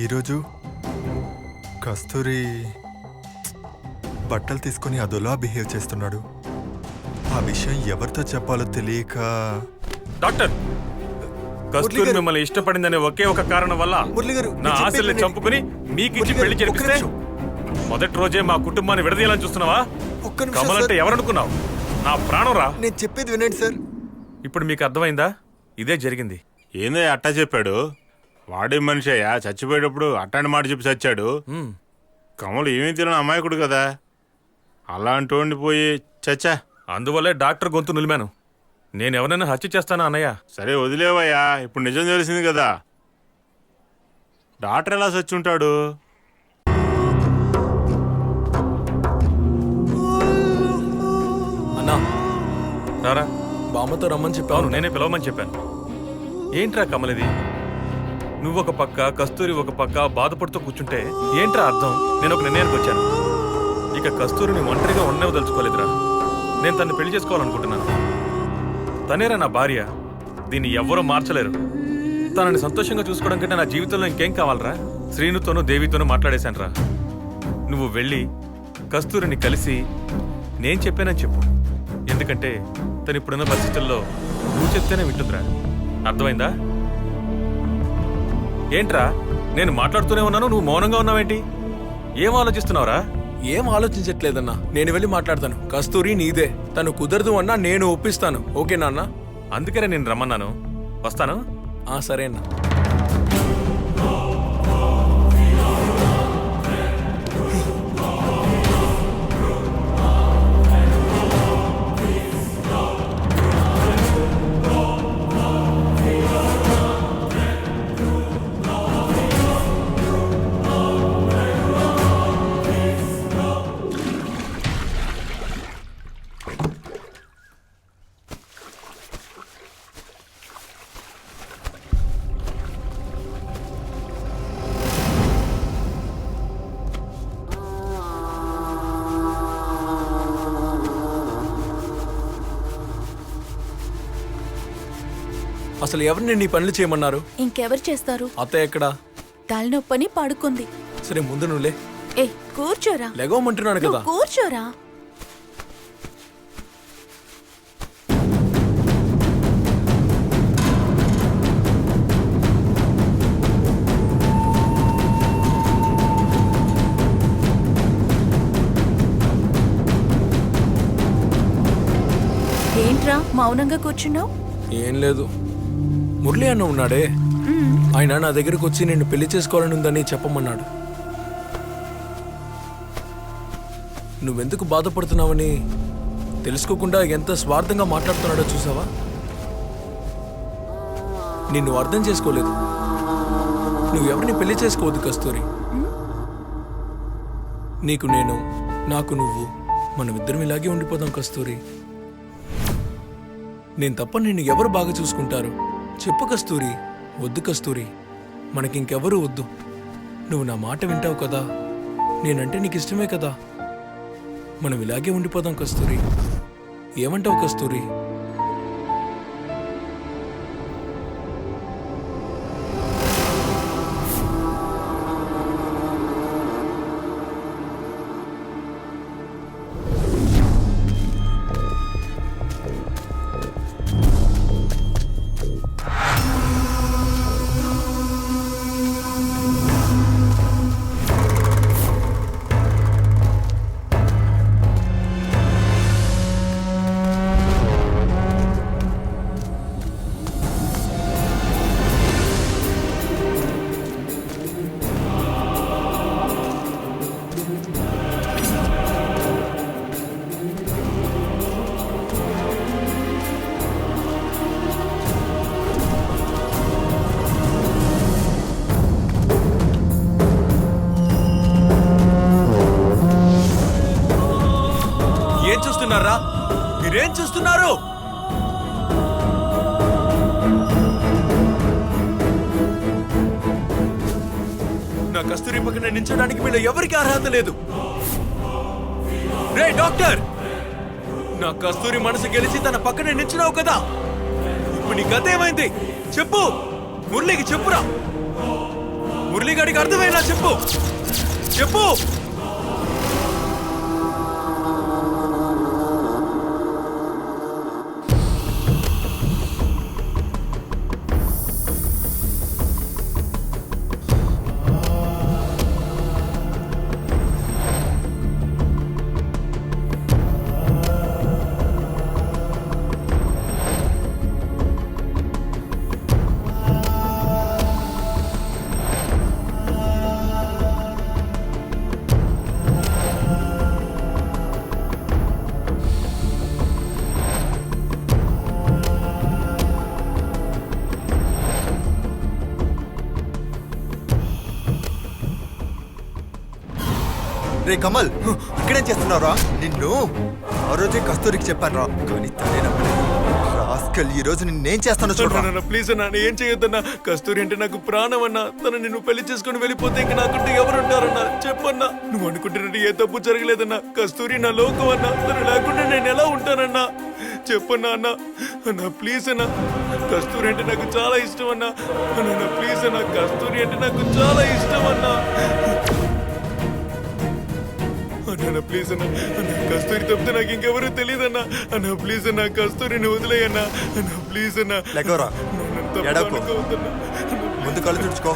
ఈరోజు కస్తూరి బట్టలు తీసుకుని అదోలా బిహేవ్ చేస్తున్నాడు. ఆ విషయం ఎవరితో చెప్పాలో తెలియక. డాక్టర్, కస్తూరి మిమ్మల్ని ఇష్టపడిందనే ఒకే ఒక కారణం వల్ల నా ఆశల్ని చంపుకుని మీకిచ్చి పెళ్లి జరిపిస్తే మొదటి రోజే మా కుటుంబాన్ని విడదీయాలని చూస్తున్నావా? కమల్ అంటే ఎవరనుకున్నావు? నా ప్రాణం రా. నేను చెప్పేది వినండి సార్. ఇప్పుడు మీకు అర్థమైందా? ఇదే జరిగింది. ఏందో అట్టా చెప్పాడు? వాడే మనిషి అయ్యా, చచ్చిపోయేటప్పుడు అట్టాంటి మాట చెప్పి చచ్చాడు. కమలు ఏమీ తెలియని అమాయకుడు కదా, అలాంటి వాడిని పోయి చచ్చా. అందువల్లే డాక్టర్ గొంతు నులిమాను. నేను ఎవరైనా హత్య చేస్తానా అన్నయ్య? సరే వదిలేవయ్యా, ఇప్పుడు నిజం తెలిసింది కదా. డాక్టర్ ఎలా చచ్చుంటాడు? అన్నా రారా. బామ్మతో రమ్మని చెప్పాను. నేనే పిలవమని చెప్పాను. ఏంట్రా కమలిది? నువ్వొక పక్క, కస్తూరి ఒక పక్క బాధపడుతూ కూర్చుంటే ఏంట్రా అర్థం? నేను ఒక నిర్ణయానికి వచ్చాను. ఇక కస్తూరిని ఒంటరిగా ఉండవదలుచుకోలేదురా. నేను తను పెళ్లి చేసుకోవాలనుకుంటున్నాను. తనేరా నా భార్య. దీన్ని ఎవ్వరూ మార్చలేరు. తనని సంతోషంగా చూసుకోవడం కంటే నా జీవితంలో ఇంకేం కావాలరా? శ్రీనుతోనూ దేవితోనూ మాట్లాడేశాను రా. నువ్వు వెళ్ళి కస్తూరిని కలిసి నేను చెప్పానని చెప్పు. ఎందుకంటే తను ఇప్పుడున్న పరిస్థితుల్లో నువ్వు చెప్తేనే వింటుందిరా. అర్థమైందా? ఏంట్రా నేను మాట్లాడుతూనే ఉన్నాను, నువ్వు మౌనంగా ఉన్నావేంటి? ఏం ఆలోచిస్తున్నావురా? ఏం ఆలోచించట్లేదన్నా. నేను వెళ్ళి మాట్లాడతాను. కస్తూరి నీదే. తను కుదరదు అన్నా నేను ఒప్పిస్తాను. ఓకేనా అన్నా? అందుకనే నేను రమ్మన్నాను. వస్తాను. సరే అన్నా. అసలు ఎవరిని నీ పనులు చేయమన్నారు? ఇంకెవరు చేస్తారు? అత్తయ్య ఎక్కడా? తలనొప్పని పడుకుంది. సరే ముందు నువ్వులే. ఏ కూర్చోరా. లెగవమంటున్నాను కదా. కూర్చోరా. ఏంట్రా మౌనంగా కూర్చున్నావు? ఏం లేదు. మురళి అన్న ఉన్నాడే, ఆయన నా దగ్గరకు వచ్చి నిన్ను పెళ్లి చేసుకోవాలని ఉందని చెప్పమన్నాడు. నువ్వెందుకు బాధపడుతున్నావని తెలుసుకోకుండా ఎంత స్వార్థంగా మాట్లాడుతున్నాడో చూసావా? నిన్ను అర్థం చేసుకోలేదు. నువ్వెవరిని పెళ్లి చేసుకోవద్దు కస్తూరి. నీకు నేను, నాకు నువ్వు, మనమిద్దరం ఇలాగే ఉండిపోదాం కస్తూరి. నేను తప్ప నిన్ను ఎవరు బాగా చూసుకుంటారు చెప్పు కస్తూరి. వద్దు కస్తూరి, మనకింకెవరూ వద్దు. నువ్వు నా మాట వింటావు కదా, నేనంటే నీకు ఇష్టమే కదా. మనం ఇలాగే ఉండిపోదాం కస్తూరి. ఏమంటావు కస్తూరి? ఏం చూస్తున్నారా? మీరేం చూస్తున్నారు? నా కస్తూరి పక్కన నించడానికి వీళ్ళు ఎవరికి అర్హత లేదు. రే డాక్టర్, నా కస్తూరి మనసు గెలిచి తన పక్కన నించున్నావు కదా, ఇప్పుడు నీ గత ఏమైంది చెప్పు. మురళికి చెప్పురా. మురళిగాడికి అర్థమైనా చెప్పు. చెప్పు. రే కమల్, ఇక్కడేం చేస్తున్నావురా? నిన్ను ఆ రోజే కస్తూరికి చెప్పాను రా, కానీ తనే నమ్మలేదు. రాస్కల్, ఈ రోజు నిన్నేం చేస్తానో చూడరా. ప్లీజ్ అన్నా, ఏం చేయొద్దన్నా. కస్తూరి అంటే నాకు ప్రాణం అన్నా. తను నిన్ను పెళ్లి చేసుకుని వెళ్ళిపోతే ఇంక నాకుంటే ఎవరుంటారన్నా? చెప్పన్నా. నువ్వు అనుకుంటున్నట్టు ఏ తప్పు జరగలేదన్నా. కస్తూరి నా లోకం అన్నా. తను లేకుండా నేను ఎలా ఉంటానన్నా? చెప్పన్నా అన్నా. అన్నా ప్లీజ్ అన్నా, కస్తూరి అంటే నాకు చాలా ఇష్టం అన్నా. అన్నా ప్లీజ్ అన్నా, కస్తూరి అంటే నాకు చాలా ఇష్టం అన్నా. అన్నా ప్లీజ్ అన్నా, అన్నా కస్తూరి తప్పితే నాకు ఇంకెవరూ తెలియదన్నా. అన్నా ప్లీజ్ అన్నా, కస్తూరిని వదిలేయన్నా. అన్నా ప్లీజ్ అన్నా. లెగోరా, ఎడకు. ముందు కళ్ళు తుడుచుకో.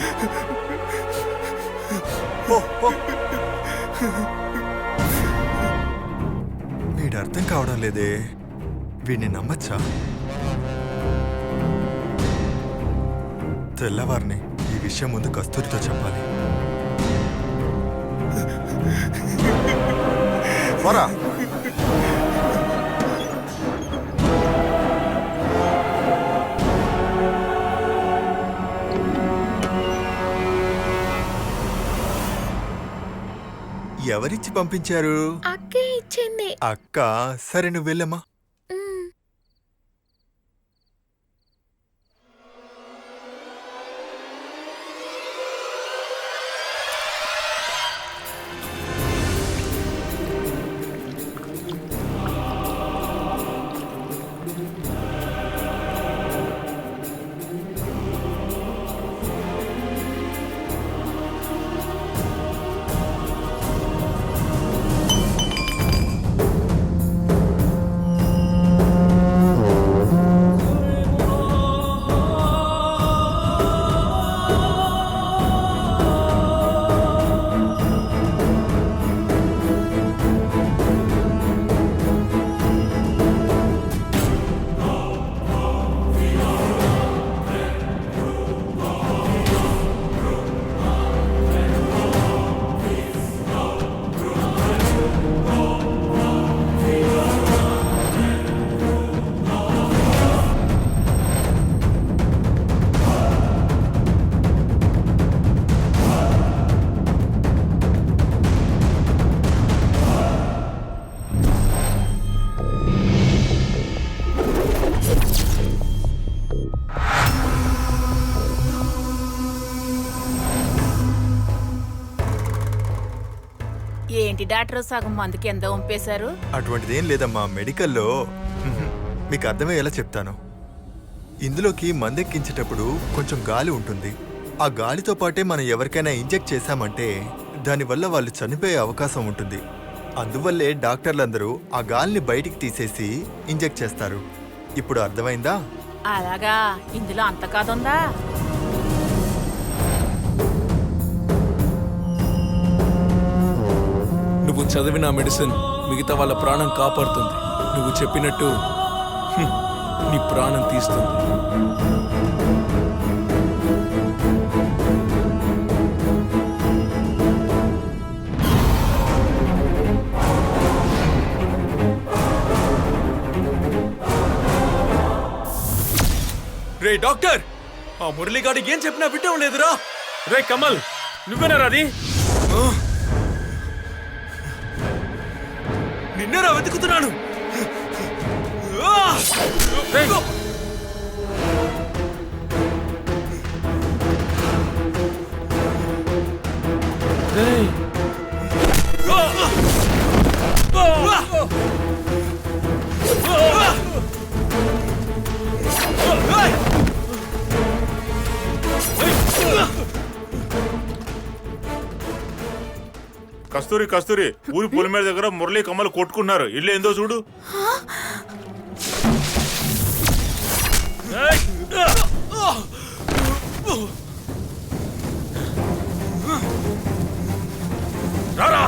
వీడు అర్థం కావడం లేదే. వీడిని నమ్మచ్చా? తెల్లవారిని ఈ విషయం ముందు కస్తూరితో చెప్పాలి. పోరా. ఎవరిచ్చి పంపించారు? అక్కే ఇచ్చింది. అక్క? సరే నువ్వు వెళ్ళమ్మా. ఏంటి డాక్టర్ సగం మందుకి ఎంత పంపేశారు? అటువంటిదేం లేదమ్మా, మెడికల్లో మీకు అర్థమయ్యేలా చెప్తాను. ఇందులోకి మందెక్కించేటప్పుడు కొంచెం గాలి ఉంటుంది. ఆ గాలితో పాటే మనం ఎవరికైనా ఇంజెక్ట్ చేశామంటే దానివల్ల వాళ్ళు చనిపోయే అవకాశం ఉంటుంది. అందువల్లే డాక్టర్లందరూ ఆ గాలిని బయటికి తీసేసి ఇంజెక్ట్ చేస్తారు. ఇప్పుడు అర్థమైందా? అలాగా, ఇందులో అంత కాదుందా? నువ్వు చదివిన మెడిసిన్ మిగతా వాళ్ళ ప్రాణం కాపాడుతుంది. నువ్వు చెప్పినట్టు నీ ప్రాణం తీస్తుంది. రే డాక్టర్, ఆ మురళిగాడికి ఏం చెప్పినా వింటం లేదురా. రే కమల్, నువ్వేనా అది? నిన్నేరా వెతుకుతున్నాను. కస్తూరి కస్తూరి, ఊరి పొలిమేర దగ్గర మురళీ కమ్మలు కొట్టుకున్నారు. ఇల్లు ఏందో చూడు. రారా.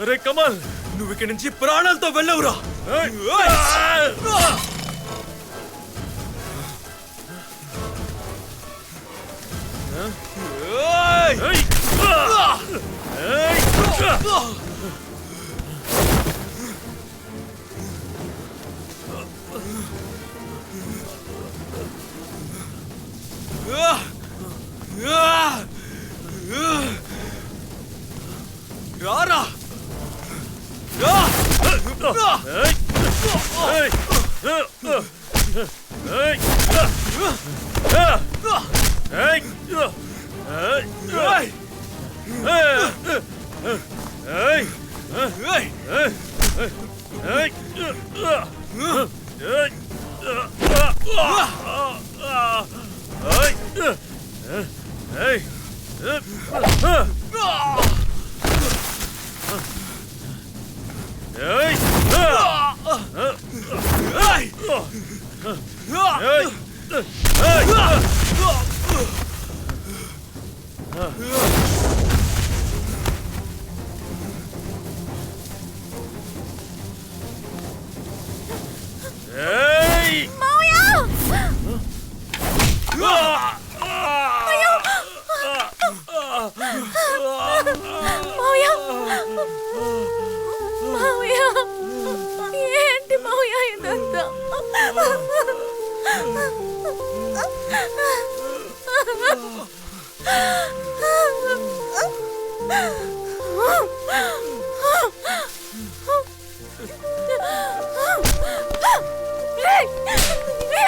అరే కమల్, నువ్వు ఇక్కడి నుంచి ప్రాణాలతో వెళ్ళవురా. రారా. ఏంటి మావయ్య ఇదంతా?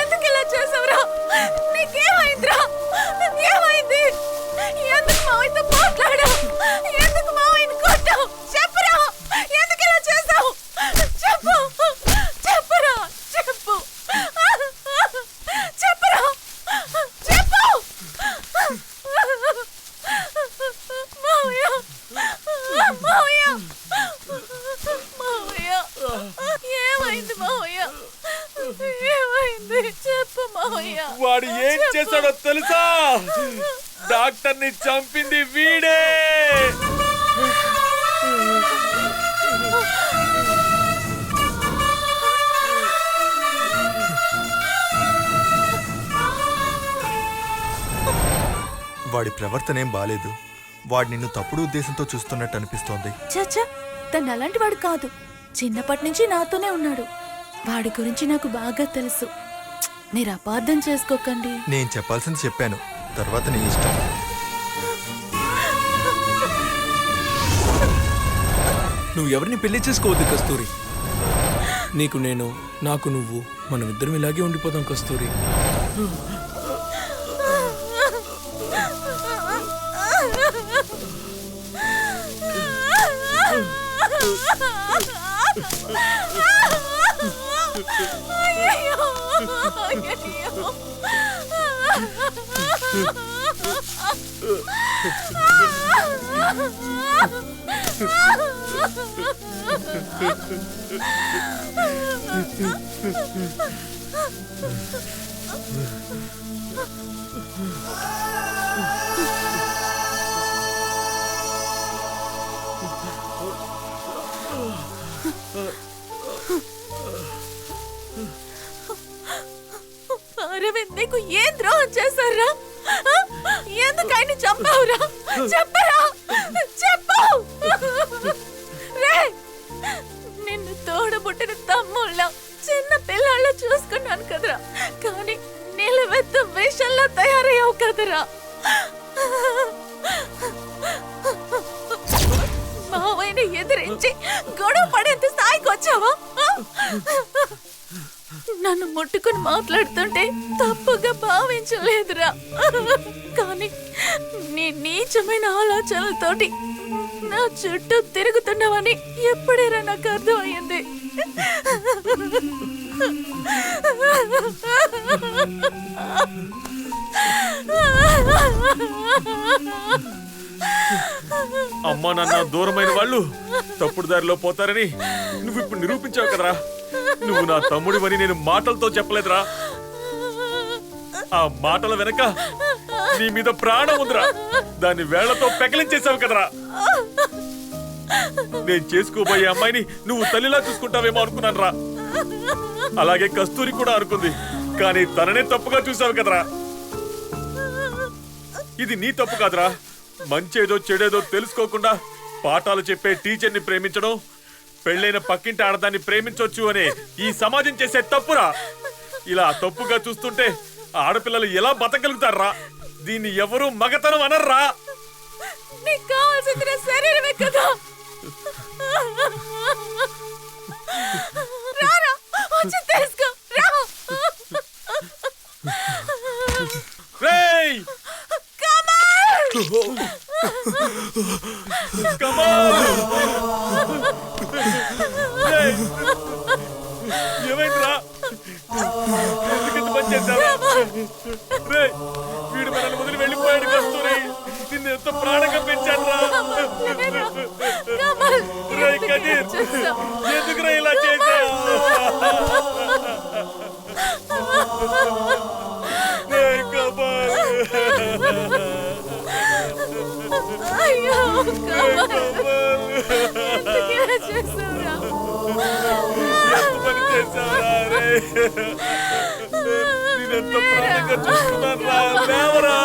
ఎందుకు ఇలా చేసావురా? నీకేమైందిరా? ఏమైంది? ఎందుకు మావయ్యతో మాట్లాడావు? ఎందుకు మావయ్యని కొట్టావు? చెప్పురా, ఎందుకు ఇలా చేసావు? చెప్పు, చెప్పురా, చెప్పు, చెప్పురా, చెప్పు. మావయ్య, మావయ్య, మావయ్య, ఏమైంది మావయ్య? ఏమైంది? చెప్పు మావయ్య. వాడు ఏం చేశాడో తెలుసా? డాక్టర్ని చంపింది వీడే. వాడి ప్రవర్తన ఏం బాలేదు. వాడు నిన్ను తప్పుడు ఉద్దేశంతో చూస్తున్నట్టు అనిపిస్తోంది. చచ్చా, తను అలాంటి వాడు కాదు. చిన్నప్పటి నుంచి నాతోనే ఉన్నాడు. వాడి గురించి నాకు బాగా తెలుసు. మీరు అపార్థం చేసుకోకండి. నేను చెప్పాల్సింది చెప్పాను, తర్వాత నీ ఇష్టం. నువ్వు ఎవరిని పెళ్లి చేసుకోవద్దు కస్తూరి. నీకు నేను, నాకు నువ్వు, మనం ఇద్దరం ఇలాగే ఉండిపోదాం కస్తూరి. అరవింద్, నీకు ఏం ద్రోహం చేశారా? ఎందుకు ఆయన చంపావురా? చెప్పరా, చెప్పు. రే, నిన్ను తోడబుట్టిన తమ్ముళ్ళ చిన్న పిల్లాళ్ళ చూసుకున్నాను కదరా, కానీ నిలవెత్త విషంలా తయారయ్యావు కదరా. మావయ్యని ఎదిరించి గొడవ పడేంత స్థాయికి వచ్చావా? నన్ను ముట్టుకుని మాట్లాడుతుంటే తప్పుగా భావించలేదురా, కానీ నీ నీచమైన ఆలోచనలతోటి నా చుట్టూ తిరుగుతున్నావని ఎప్పుడేరా నాకు అర్థమయ్యింది. అమ్మా నాన్న దూరమైన వాళ్ళు తప్పుడు దారిలో పోతారని నువ్వు ఇప్పుడు నిరూపించావు కదరా. నువ్వు నా తమ్ముడివని నేను మాటలతో చెప్పలేదురా. ఆ మాటల వెనక నీ మీద ప్రాణం ఉందిరా. దాన్ని వేళ్లతో పెకలించేసావు కదరా. నేను చేసుకోబోయే అమ్మాయిని నువ్వు తల్లిలా చూసుకుంటావేమో అనుకున్నాను రా. అలాగే కస్తూరి కూడా అనుకుంది, కానీ తననే తప్పుగా చూసావు కదరా. ఇది నీ తప్పు కాదురా. మంచేదో చెడేదో తెలుసుకోకుండా పాఠాలు చెప్పే టీచర్ని ప్రేమించడం, పెళ్ళైన పక్కింటి ఆడదాన్ని ప్రేమించొచ్చు అనే ఈ సమాజం చేసే తప్పురా. ఇలా తప్పుగా చూస్తుంటే ఆడపిల్లలు ఎలా బతకగలుగుతారా? దీన్ని ఎవరూ మగతనం అనర్రా. నీకు కావాల్సింది శరీరమే కదా. రారా, వచ్చి తీసుకో రా. రేయ్ ఏమైందిరా? ఎందుకంత పని చేశావా? రేయ్, వీడు మనల్ని వదిలి వెళ్ళిపోయాడు కస్తూరి. నిన్ను ఎంత ప్రాణంగా పెంచాడు రా. రేయ్ కదీర్, ఎందుకురా ఇలా చేశావు? రేయ్ కమాల్, అయ్యో కమల్, ఎందుకు ఇలా చేసావురా? ఎంత పని చేశావురా? రే, నేనెంత ప్రాణంగా చూసుకున్నాను రా. లేవరా.